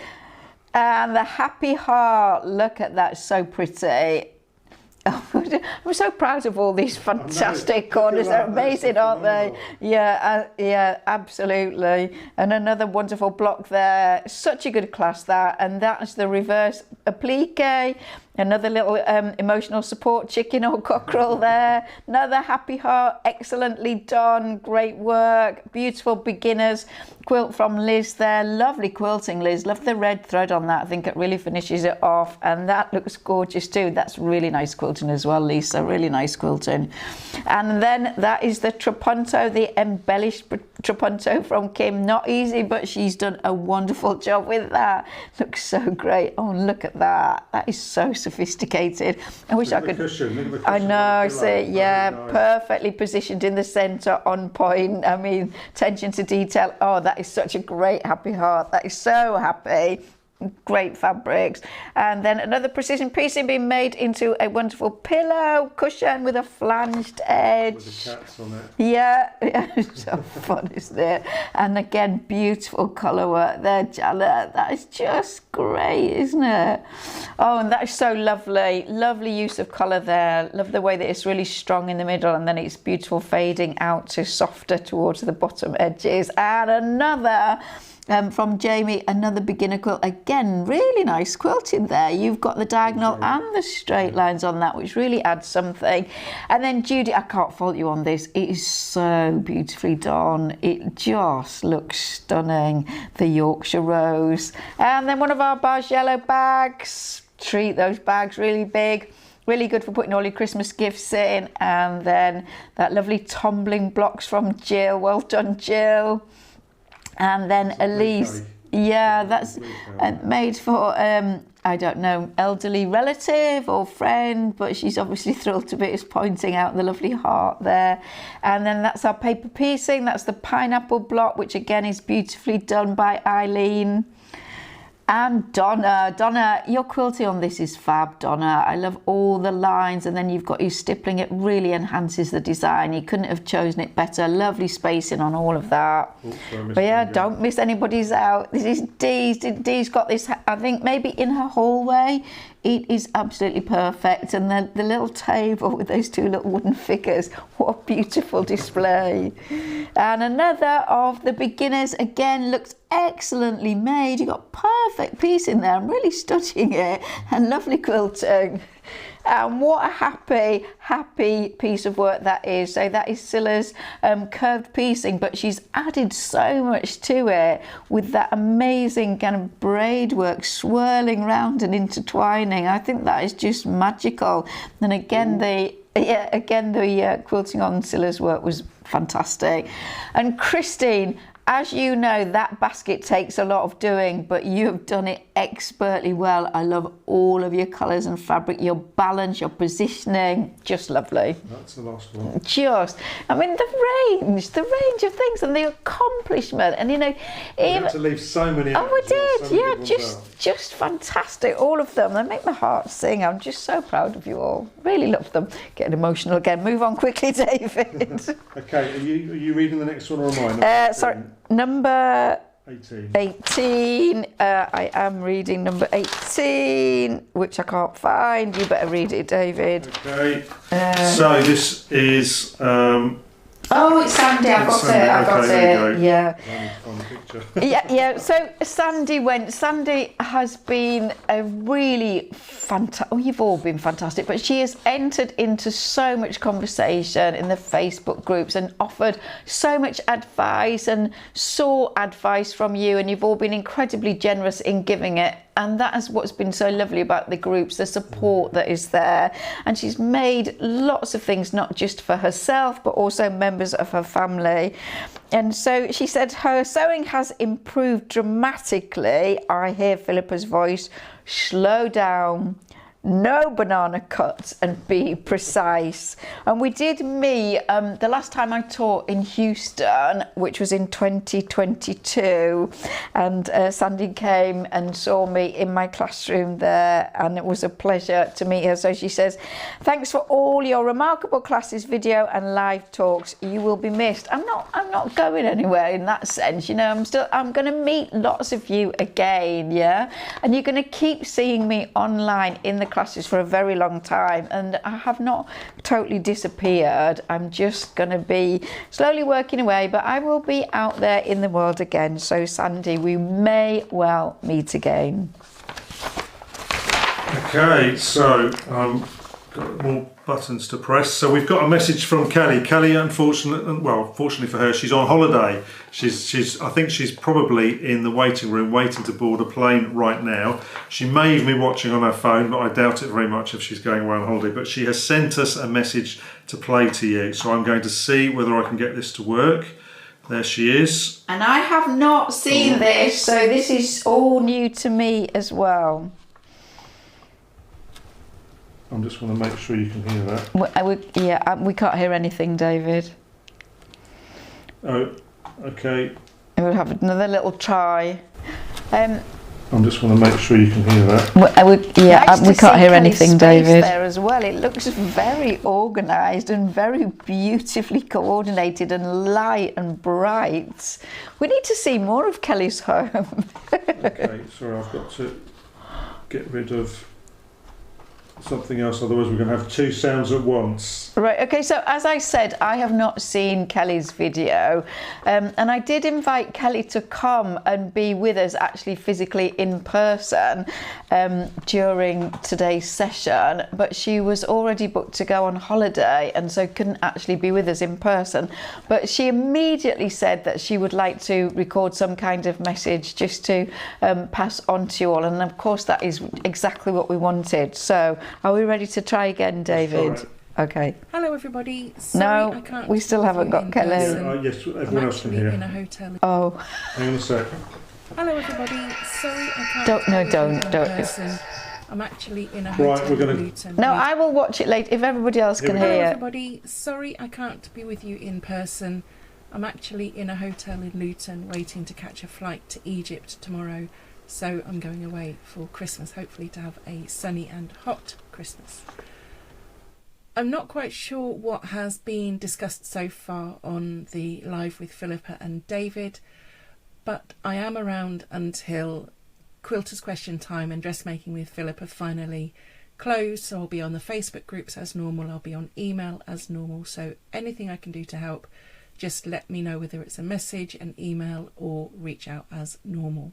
Speaker 1: And the happy heart, look at that, so pretty. I'm so proud of all these fantastic corners. They're amazing, aren't they? Yeah, absolutely. And another wonderful block there. Such a good class, that. And that's the reverse applique. Another little emotional support chicken or cockerel there. Another happy heart, excellently done, great work. Beautiful beginners quilt from Liz there. Lovely quilting, Liz. Love the red thread on that. I think it really finishes it off. And that looks gorgeous too. That's really nice quilting as well, Lisa. Really nice quilting. And then that is the trapunto, the embellished trapunto from Kim. Not easy, but she's done a wonderful job with that. Looks so great. Oh, look at that. That is so sophisticated. I wish I could. I know, see, yeah, perfectly positioned in the centre, on point. I mean, attention to detail. Oh, that is such a great happy heart. That is so happy. great fabrics. And then another precision piecing being made into a wonderful pillow cushion with a flanged edge.
Speaker 2: With the cats on it.
Speaker 1: Yeah, it's so fun, isn't it? And again, beautiful colour work there, Janet. That is just great, isn't it? Oh, and that is so lovely. Lovely use of colour there. Love the way that it's really strong in the middle and then it's beautiful fading out to softer towards the bottom edges. And another from Jamie, another beginner quilt. Again, really nice quilting there. You've got the diagonal and the straight lines on that, which really adds something. And then Judy, I can't fault you on this. It is so beautifully done. It just looks stunning. The Yorkshire Rose. And then one of our Bars Yellow bags. Treat those bags really big. Really good for putting all your Christmas gifts in. And then that lovely tumbling blocks from Jill. Well done, Jill. And then Elise, yeah, that's made for, I don't know, elderly relative or friend, but she's obviously thrilled to bits, pointing out the lovely heart there. And then that's our paper piecing. That's the pineapple block, which again is beautifully done by Eileen. And Donna, your quilting on this is fab, Donna. I love all the lines, and then you've got your stippling. It really enhances the design. You couldn't have chosen it better. Lovely spacing on all of that. But yeah, don't miss anybody's out. This is Dee's. Dee's got this, I think, maybe in her hallway. It is absolutely perfect. And the little table with those two little wooden figures. What a beautiful display. And another of the beginners, again, looks excellently made. You've got perfect piece in there. I'm really studying it. And lovely quilting. And what a happy piece of work that is. So that is Scylla's curved piecing, but she's added so much to it with that amazing kind of braid work swirling round and intertwining. I think that is just magical. And again, the quilting on Scylla's work was fantastic. And Christine, as you know, that basket takes a lot of doing, but you have done it expertly well. I love all of your colours and fabric, your balance, your positioning, just lovely.
Speaker 2: That's the last one.
Speaker 1: Just, I mean, the range of things and the accomplishment, and you know,
Speaker 2: even had to leave so many.
Speaker 1: Oh, we did, yeah, just fantastic, all of them. They make my heart sing. I'm just so proud of you all. Really love them. Getting emotional again. Move on quickly, David.
Speaker 2: Okay, are you reading the next one or am I?
Speaker 1: Sorry, number
Speaker 2: 18.
Speaker 1: I am reading number 18, which I can't find. You better read it, David.
Speaker 2: Okay. So this is.
Speaker 1: Oh, it's Sandy. I got it. Yeah. yeah. So Sandy has been a really fantastic. Oh, you've all been fantastic, but she has entered into so much conversation in the Facebook groups and offered so much advice and saw advice from you, and you've all been incredibly generous in giving it. And that is what's been so lovely about the groups, the support that is there. And she's made lots of things, not just for herself, but also members of her family. And so she said her sewing has improved dramatically. I hear Philippa's voice. Slow down. No banana cuts and be precise. And we did meet the last time I taught in Houston, which was in 2022, and Sandy came and saw me in my classroom there, and it was a pleasure to meet her. So she says, thanks for all your remarkable classes, video and live talks. You will be missed. I'm not going anywhere in that sense, you know. I'm going to meet lots of you again, yeah, and you're going to keep seeing me online in the classes for a very long time, and I have not totally disappeared. I'm just going to be slowly working away, but I will be out there in the world again. So Sandy, we may well meet again.
Speaker 2: Okay, so got more buttons to press. So we've got a message from Kelly. Kelly, fortunately for her, she's on holiday. I think she's probably in the waiting room waiting to board a plane right now. She may even be watching on her phone, but I doubt it very much if she's going away on holiday. But she has sent us a message to play to you. So I'm going to see whether I can get this to work. There she is.
Speaker 1: And I have not seen this, so this is all new to me as well.
Speaker 2: I just want to make sure you can hear that.
Speaker 1: We can't hear anything, David.
Speaker 2: Oh, okay.
Speaker 1: We'll have another little try.
Speaker 2: I just want to make sure you can hear that.
Speaker 1: We can't hear anything, David.
Speaker 4: There as well. It looks very organised and very beautifully coordinated and light and bright. We need to see more of Kelly's home.
Speaker 2: Okay, sorry, I've got to get rid of something else, otherwise we're going to have two sounds at once.
Speaker 4: Right, okay, so as I said, I have not seen Kelly's video, and I did invite Kelly to come and be with us actually physically in person during today's session, but she was already booked to go on holiday and so couldn't actually be with us in person. But she immediately said that she would like to record some kind of message just to pass on to you all, and of course that is exactly what we wanted. So are we ready to try again, David?
Speaker 2: Right.
Speaker 4: Okay.
Speaker 5: Hello everybody. Sorry, I can't
Speaker 4: we still haven't got Kelly.
Speaker 2: Yes, everyone else can hear.
Speaker 5: In a hotel.
Speaker 4: Oh.
Speaker 2: Hang on a sec.
Speaker 5: Hello everybody. Sorry, I can't.
Speaker 4: Don't.
Speaker 5: I'm actually in a hotel.
Speaker 2: Right, we're going
Speaker 5: in Luton.
Speaker 4: No, I will watch it later if everybody else can
Speaker 5: Hello
Speaker 4: hear.
Speaker 5: everybody. Sorry, I can't be with you in person. I'm actually in a hotel in Luton, waiting to catch a flight to Egypt tomorrow. So I'm going away for Christmas, hopefully to have a sunny and hot Christmas. I'm not quite sure what has been discussed so far on the live with Philippa and David, but I am around until Quilter's Question Time and Dressmaking with Philippa finally closed. So I'll be on the Facebook groups as normal, I'll be on email as normal. So anything I can do to help, just let me know, whether it's a message, an email, or reach out as normal.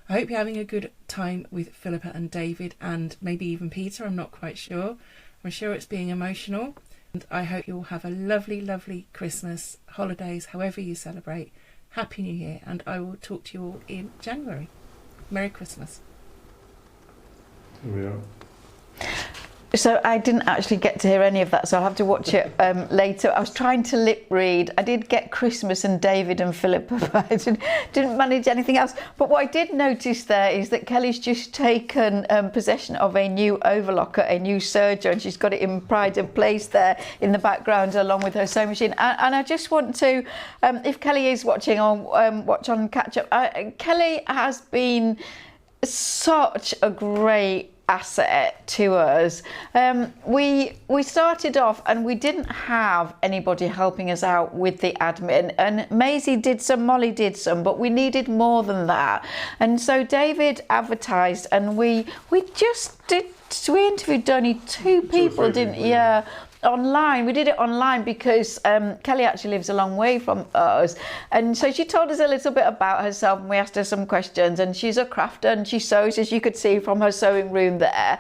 Speaker 5: I hope you're having a good time with Philippa and David, and maybe even Peter, I'm not quite sure. I'm sure it's being emotional, and I hope you'll have a lovely, lovely Christmas, holidays, however you celebrate. Happy New Year, and I will talk to you all in January. Merry Christmas.
Speaker 2: Here we are.
Speaker 4: So I didn't actually get to hear any of that, so I'll have to watch it later. I was trying to lip read. I did get Christmas and David and Philippa, but I didn't manage anything else. But what I did notice there is that Kelly's just taken possession of a new overlocker, a new serger, and she's got it in pride of place there in the background along with her sewing machine. And I just want to, if Kelly is watching or watch on catch up, Kelly has been such a great asset to us. We started off and we didn't have anybody helping us out with the admin, and Maisie did some, Molly did some, but we needed more than that. And so David advertised, and we interviewed only two people, didn't we? Yeah. Online. We did it online because Kelly actually lives a long way from us, and so she told us a little bit about herself, and we asked her some questions, and she's a crafter and she sews, as you could see from her sewing room there.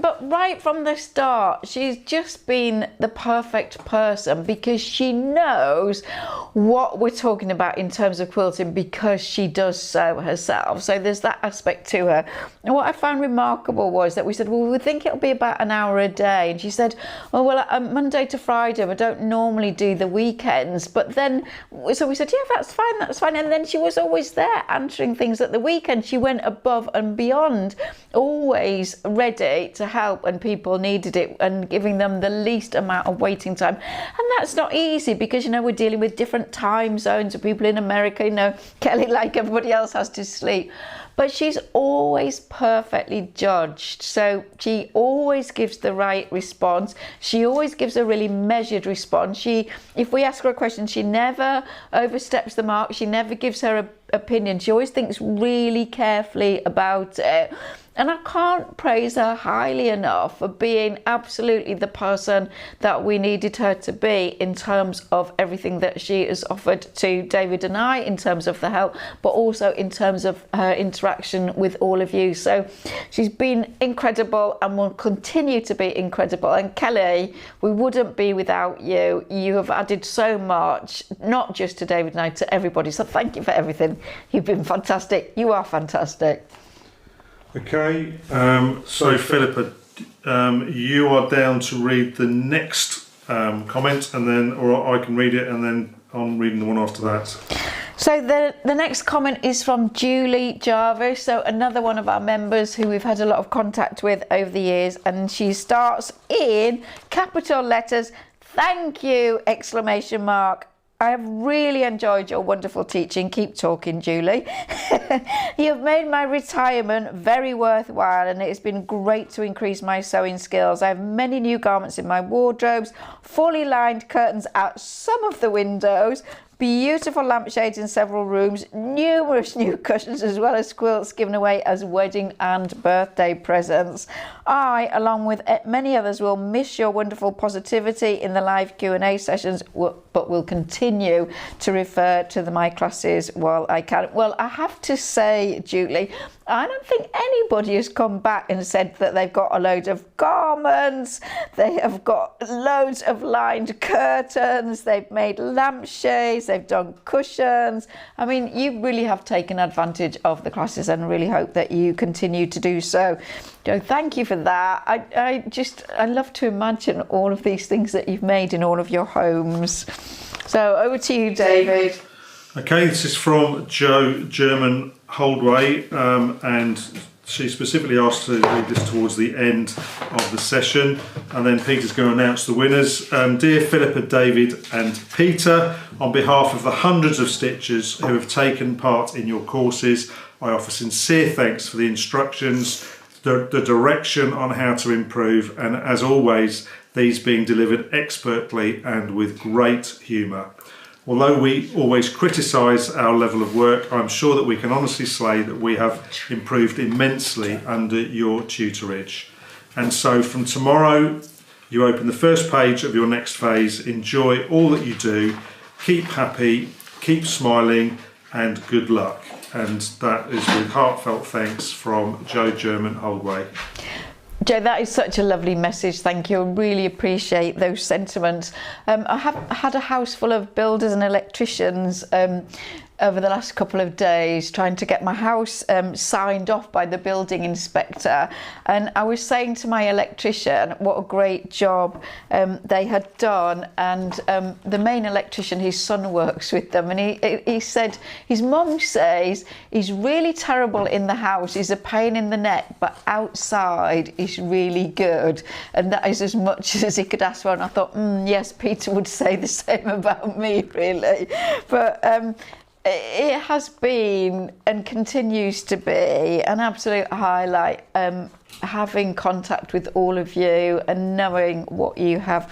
Speaker 4: But right from the start, she's just been the perfect person because she knows what we're talking about in terms of quilting, because she does sew herself. So there's that aspect to her. And what I found remarkable was that we said, well, we think it'll be about an hour a day, and she said, oh, well, Monday to Friday, I don't normally do the weekends. But then, so we said, yeah, that's fine. And then she was always there answering things at the weekend. She went above and beyond, always ready to help when people needed it and giving them the least amount of waiting time. And that's not easy because, you know, we're dealing with different time zones of people in America. You know, Kelly, like everybody else, has to sleep. But she's always perfectly judged. So she always gives the right response. She always gives a really measured response. If we ask her a question, she never oversteps the mark. She never gives her opinion. She always thinks really carefully about it. And I can't praise her highly enough for being absolutely the person that we needed her to be in terms of everything that she has offered to David and I, in terms of the help, but also in terms of her interaction with all of you. So she's been incredible and will continue to be incredible. And Kelly, we wouldn't be without you. You have added so much, not just to David and I, to everybody. So thank you for everything. You've been fantastic. You are fantastic.
Speaker 2: Okay, so Philippa, you are down to read the next comment, and then, or I can read it, and then I'm reading the one after that.
Speaker 4: So the next comment is from Julie Jarvis, so another one of our members who we've had a lot of contact with over the years, and she starts in capital letters, "Thank you!" exclamation mark. I have really enjoyed your wonderful teaching. Keep talking, Julie. You have made my retirement very worthwhile, and it has been great to increase my sewing skills. I have many new garments in my wardrobes, fully lined curtains out some of the windows, beautiful lampshades in several rooms, numerous new cushions, as well as quilts given away as wedding and birthday presents. I, along with many others, will miss your wonderful positivity in the live Q&A sessions, but will continue to refer to my classes while I can. Well, I have to say, Julie, I don't think anybody has come back and said that they've got a load of garments, they have got loads of lined curtains, they've made lampshades, they've done cushions. I mean, you really have taken advantage of the classes, and really hope that you continue to do so. So thank you for that. I love to imagine all of these things that you've made in all of your homes. So over to you, David.
Speaker 2: Okay, this is from Jo German Holdway, and she specifically asked to read this towards the end of the session, and then Peter's going to announce the winners. Dear Philippa, David and Peter, on behalf of the hundreds of stitchers who have taken part in your courses, I offer sincere thanks for the instructions, the direction on how to improve, and as always, these being delivered expertly and with great humour. Although we always criticise our level of work, I'm sure that we can honestly say that we have improved immensely under your tutorage. And so from tomorrow, you open the first page of your next phase. Enjoy all that you do. Keep happy, keep smiling, and good luck. And that is with heartfelt thanks from Jo German Holdway.
Speaker 4: Jo, that is such a lovely message. Thank you. I really appreciate those sentiments. I have had a house full of builders and electricians over the last couple of days trying to get my house signed off by the building inspector, and I was saying to my electrician what a great job they had done, and the main electrician, his son works with them, and he said his mum says he's really terrible in the house, he's a pain in the neck, but outside he's really good, and that is as much as he could ask for. And I thought, yes, Peter would say the same about me, really. But it has been and continues to be an absolute highlight, having contact with all of you and knowing what you have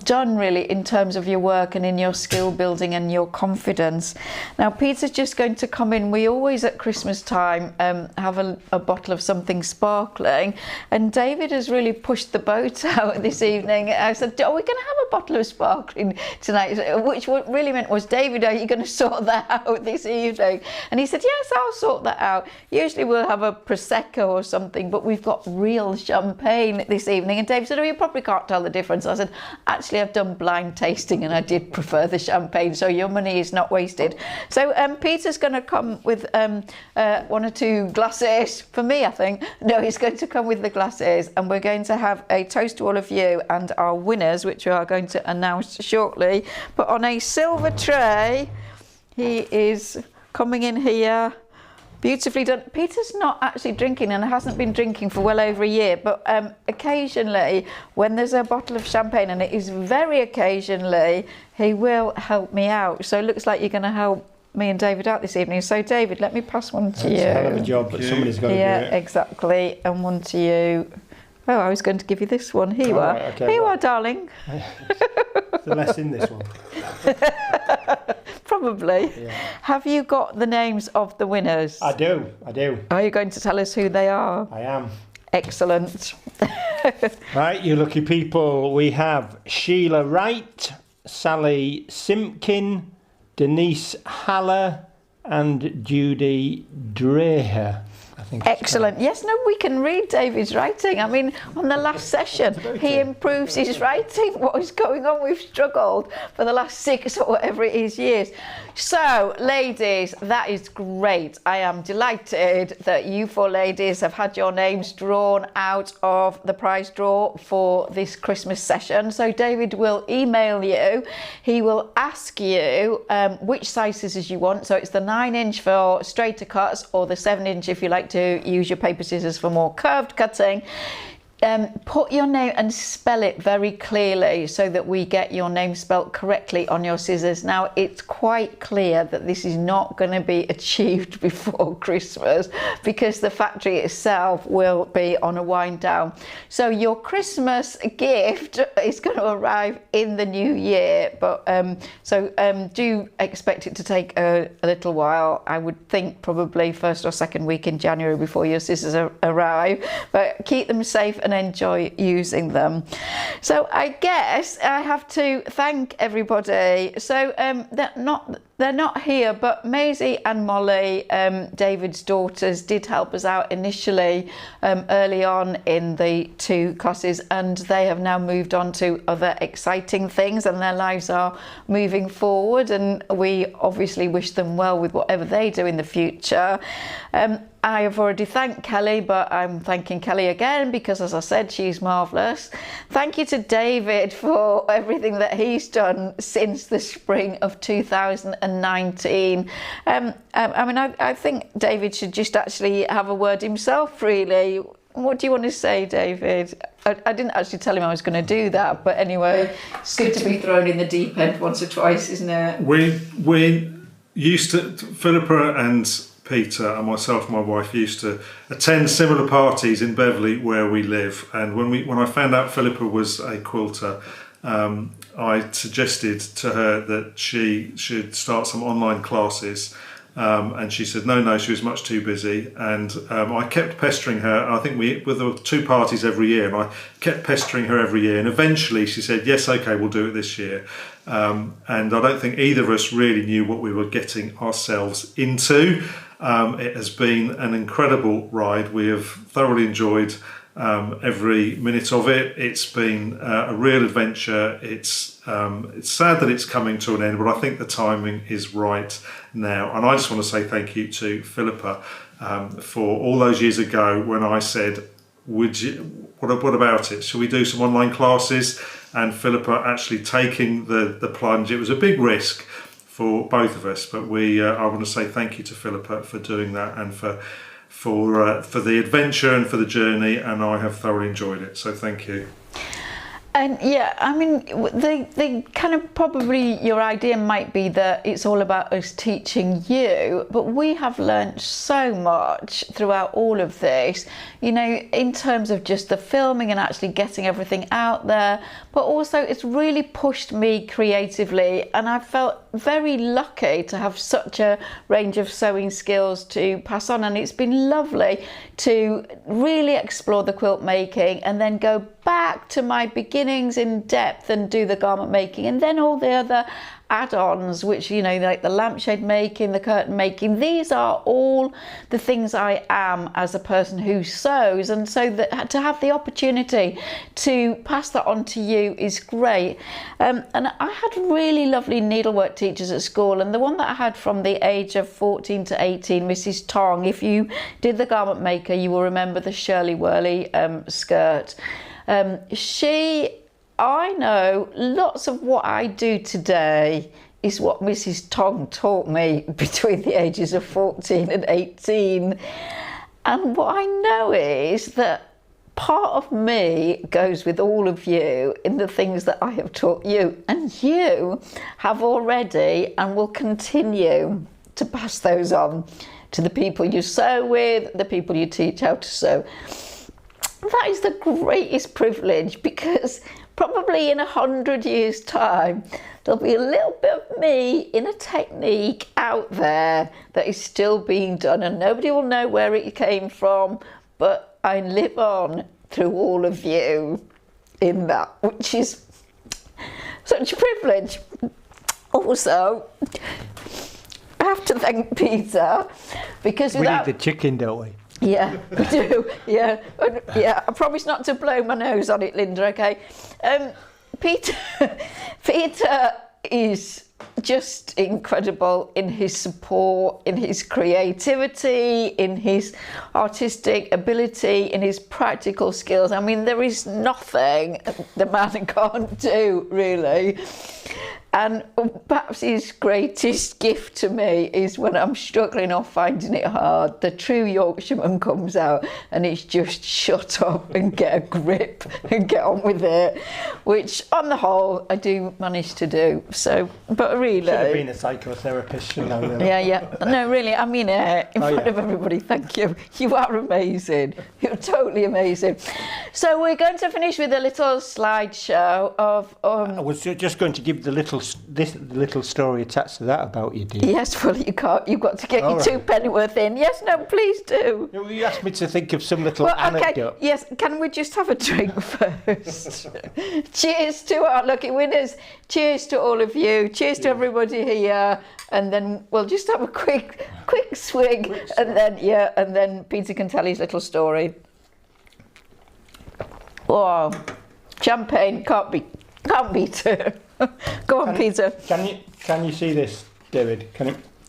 Speaker 4: done really in terms of your work and in your skill building and your confidence. Now Peter's just going to come in. We always at Christmas time have a bottle of something sparkling, and David has really pushed the boat out this evening. I said, are we going to have a bottle of sparkling tonight? Which what really meant was, David, are you going to sort that out this evening? And he said, yes, I'll sort that out. Usually we'll have a Prosecco or something, but we've got real champagne this evening. And David said, oh, you probably can't tell the difference. I said, actually, I've done blind tasting and I did prefer the champagne, so your money is not wasted. So Peter's going to come with one or two glasses for me, I think. No, he's going to come with the glasses, and we're going to have a toast to all of you and our winners, which we are going to announce shortly. But on a silver tray, he is coming in here. Beautifully done. Peter's not actually drinking and hasn't been drinking for well over a year, but occasionally when there's a bottle of champagne, and it is very occasionally, he will help me out. So it looks like you're going to help me and David out this evening. So David, let me pass one to you.
Speaker 3: It's a hell of a job, but somebody's got to do it.
Speaker 4: Yeah, exactly. And one to you. Oh, I was going to give you this one. Here you are.
Speaker 3: Right, okay,
Speaker 4: here you are, darling.
Speaker 3: There's less in this one.
Speaker 4: Probably.
Speaker 3: Yeah.
Speaker 4: Have you got the names of the winners?
Speaker 3: I do.
Speaker 4: Are you going to tell us who they are?
Speaker 3: I am.
Speaker 4: Excellent.
Speaker 3: Right, you lucky people. We have Sheila Wright, Sally Simpkin, Denise Haller, and Judy Dreher. I think.
Speaker 4: Excellent. Yes, no, we can read David's writing. I mean, on the last session, he improves his writing. What is going on? We've struggled for the last 6 or whatever it is years. So, ladies, that is great. I am delighted that you 4 ladies have had your names drawn out of the prize draw for this Christmas session. So David will email you. He will ask you which size scissors you want. So it's the 9-inch for straighter cuts, or the 7-inch if you like to use your paper scissors for more curved cutting. put your name and spell it very clearly so that we get your name spelt correctly on your scissors. Now, it's quite clear that this is not going to be achieved before Christmas because the factory itself will be on a wind down. So your Christmas gift is going to arrive in the new year, but do expect it to take a little while. I would think probably first or second week in January before your scissors arrive, but keep them safe and enjoy using them. So I guess I have to thank everybody. So they're not here, but Maisie and Molly, David's daughters, did help us out initially early on in the 2 classes, and they have now moved on to other exciting things and their lives are moving forward, and we obviously wish them well with whatever they do in the future. I have already thanked Kelly, but I'm thanking Kelly again because, as I said, she's marvellous. Thank you to David for everything that he's done since the spring of 2019. I think David should just actually have a word himself, really. What do you want to say, David? I didn't actually tell him I was going to do that, but anyway, it's good to be thrown in the deep end once or twice, isn't it?
Speaker 2: We used to, Philippa and Peter and myself and my wife used to attend similar parties in Beverley where we live, and when I found out Philippa was a quilter, I suggested to her that she should start some online classes, and she said no, she was much too busy, and I kept pestering her. I think there were 2 parties every year, and I kept pestering her every year, and eventually she said yes, okay, we'll do it this year. And I don't think either of us really knew what we were getting ourselves into. It has been an incredible ride. We have thoroughly enjoyed every minute of it. It's been a real adventure. It's sad that it's coming to an end, but I think the timing is right now. And I just want to say thank you to Philippa for all those years ago when I said, what about it? Shall we do some online classes? And Philippa actually taking the plunge. It was a big risk for both of us, but I want to say thank you to Philippa for doing that and for the adventure and for the journey, and I have thoroughly enjoyed it, so thank you.
Speaker 4: And yeah, I mean, the kind of probably your idea might be that it's all about us teaching you, but we have learnt so much throughout all of this, you know, in terms of just the filming and actually getting everything out there, but also it's really pushed me creatively, and I felt very lucky to have such a range of sewing skills to pass on, and it's been lovely to really explore the quilt making and then go back to my beginnings in depth and do the garment making, and then all the other add-ons, which, you know, like the lampshade making, the curtain making. These are all the things I am as a person who sews, and so that to have the opportunity to pass that on to you is great. And I had really lovely needlework teachers at school, and the one that I had from the age of 14 to 18, Mrs. Tong, if you did the garment maker, you will remember the Shirley Whirly skirt. I know lots of what I do today is what Mrs. Tong taught me between the ages of 14 and 18. And what I know is that part of me goes with all of you in the things that I have taught you. And you have already and will continue to pass those on to the people you sew with, the people you teach how to sew. That is the greatest privilege, because probably in 100 years' time, there'll be a little bit of me in a technique out there that is still being done, and nobody will know where it came from, but I live on through all of you in that, which is such a privilege. Also, I have to thank Peter, because without...
Speaker 3: We need the chicken, don't we?
Speaker 4: Yeah, we do. Yeah. I promise not to blow my nose on it, Linda. Okay. Peter is just incredible in his support, in his creativity, in his artistic ability, in his practical skills. I mean, there is nothing the man can't do, really. And perhaps his greatest gift to me is when I'm struggling or finding it hard, the true Yorkshireman comes out and it's just shut up and get a grip and get on with it, which on the whole I do manage to do. So, but really...
Speaker 3: Should have been a psychotherapist, shouldn't I, really?
Speaker 4: Yeah. No, really, I mean it in front of everybody. Thank you. You are amazing. You're totally amazing. So we're going to finish with a little slideshow of...
Speaker 3: I was just going to give the little story attached to that about you, dear.
Speaker 4: Yes, well, you can't. You've got to get your 2 pennyworth in. Yes, no, please do.
Speaker 3: You asked me to think of some little anecdote.
Speaker 4: Okay, yes, can we just have a drink first? Cheers to our lucky winners. Cheers to all of you. Cheers to everybody here. And then we'll just have a quick swig. And then Peter can tell his little story. Oh, champagne can't beat it. Go on, Peter.
Speaker 3: Can you see this, David?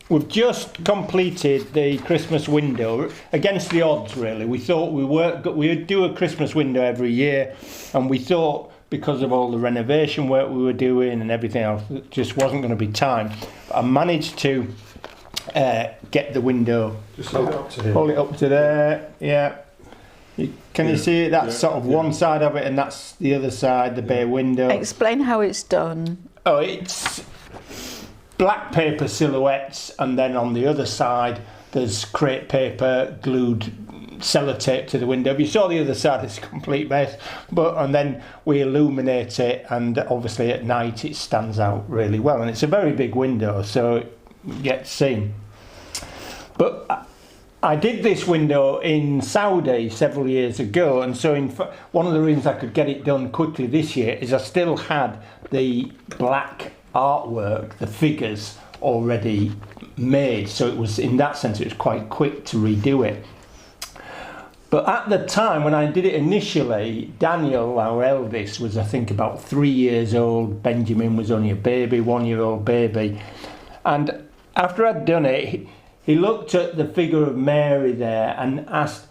Speaker 3: We've just completed the Christmas window against the odds. Really, we thought we'd do a Christmas window every year, and we thought because of all the renovation work we were doing and everything else, it just wasn't going to be time. But I managed to get the window.
Speaker 2: Just hold it up to here.
Speaker 3: Hold it up to there. Yeah. Can you see it? That's sort of one side of it, and that's the other side, the bay window.
Speaker 4: Explain how it's done.
Speaker 3: Oh, it's black paper silhouettes, and then on the other side there's crepe paper glued sellotape to the window. If you saw the other side, it's a complete mess. And then we illuminate it, and obviously at night it stands out really well. And it's a very big window, so it gets seen. But I did this window in Saudi several years ago, and so one of the reasons I could get it done quickly this year is I still had the black artwork, the figures already made, so it was, in that sense, it was quite quick to redo it. But at the time when I did it initially, Daniel, our eldest, was I think about 3 years old. Benjamin was only a baby, 1-year-old baby. And after I'd done it, he looked at the figure of Mary there and asked,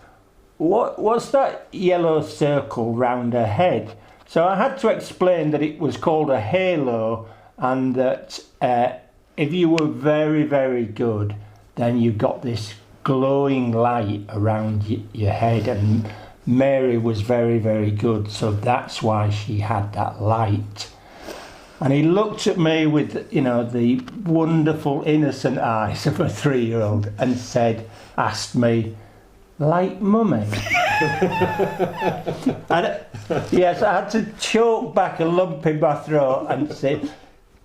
Speaker 3: what's that yellow circle round her head? So I had to explain that it was called a halo, and that if you were very, very good, then you got this glowing light around your head, and Mary was very, very good, so that's why she had that light. And he looked at me with, the wonderful innocent eyes of a 3-year-old and asked me, like mummy? And yes, I had to choke back a lump in my throat and say,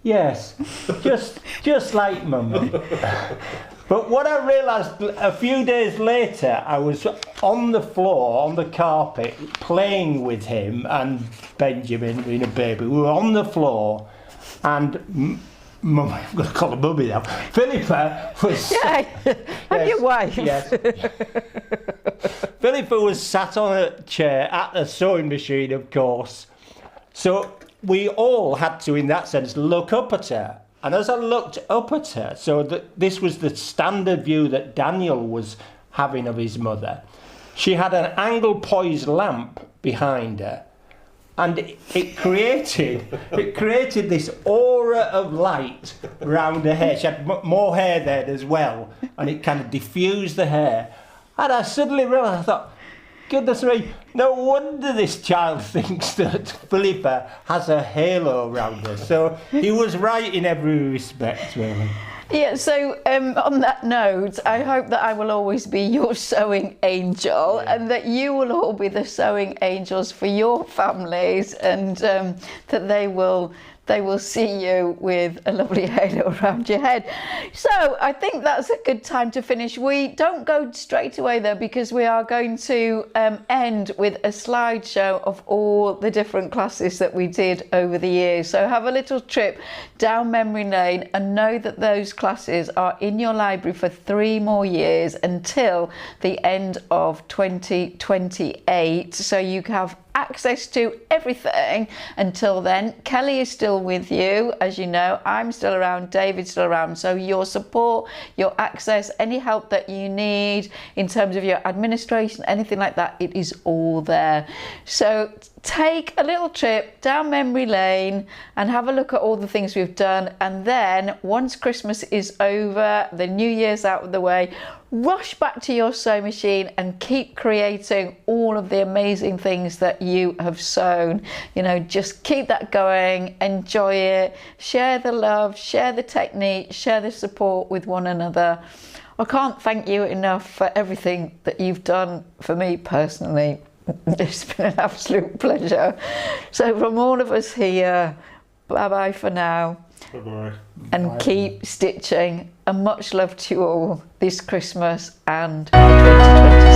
Speaker 3: yes, just like mummy. But what I realised a few days later, I was on the floor, on the carpet, playing with him and Benjamin, being a baby. We were on the floor, and Mum, I'm going to call her Mummy now. Philippa was...
Speaker 4: And your wife.
Speaker 3: Yes. Philippa was sat on a chair at the sewing machine, of course. So we all had to, in that sense, look up at her. And as I looked up at her, so this was the standard view that Daniel was having of his mother, she had an angle poised lamp behind her, and it created this aura of light around her hair. She had more hair then as well, and it kind of diffused the hair. And I suddenly realised, I thought, goodness me, no wonder this child thinks that Philippa has a halo around her. So he was right in every respect, really.
Speaker 4: Yeah, so on that note, I hope that I will always be your sewing angel, and that you will all be the sewing angels for your families, and that they will see you with a lovely halo around your head. So I think that's a good time to finish. We don't go straight away though, because we are going to end with a slideshow of all the different classes that we did over the years. So have a little trip down memory lane, and know that those classes are in your library for 3 more years until the end of 2028. So you have access to everything until then. Kelly is still with you, as you know. I'm still around, David's still around. So your support, your access, any help that you need in terms of your administration, anything like that, it is all there. So take a little trip down memory lane and have a look at all the things we've done, and then once Christmas is over, the New Year's out of the way, rush back to your sewing machine and keep creating all of the amazing things that you have sewn. You know, just keep that going, enjoy it, share the love, share the technique, share the support with one another. I can't thank you enough for everything that you've done for me personally. It's been an absolute pleasure. So from all of us here, bye bye for now.
Speaker 2: Bye bye.
Speaker 4: And
Speaker 3: Bye.
Speaker 4: Keep stitching, and much love to you all this Christmas and 2026.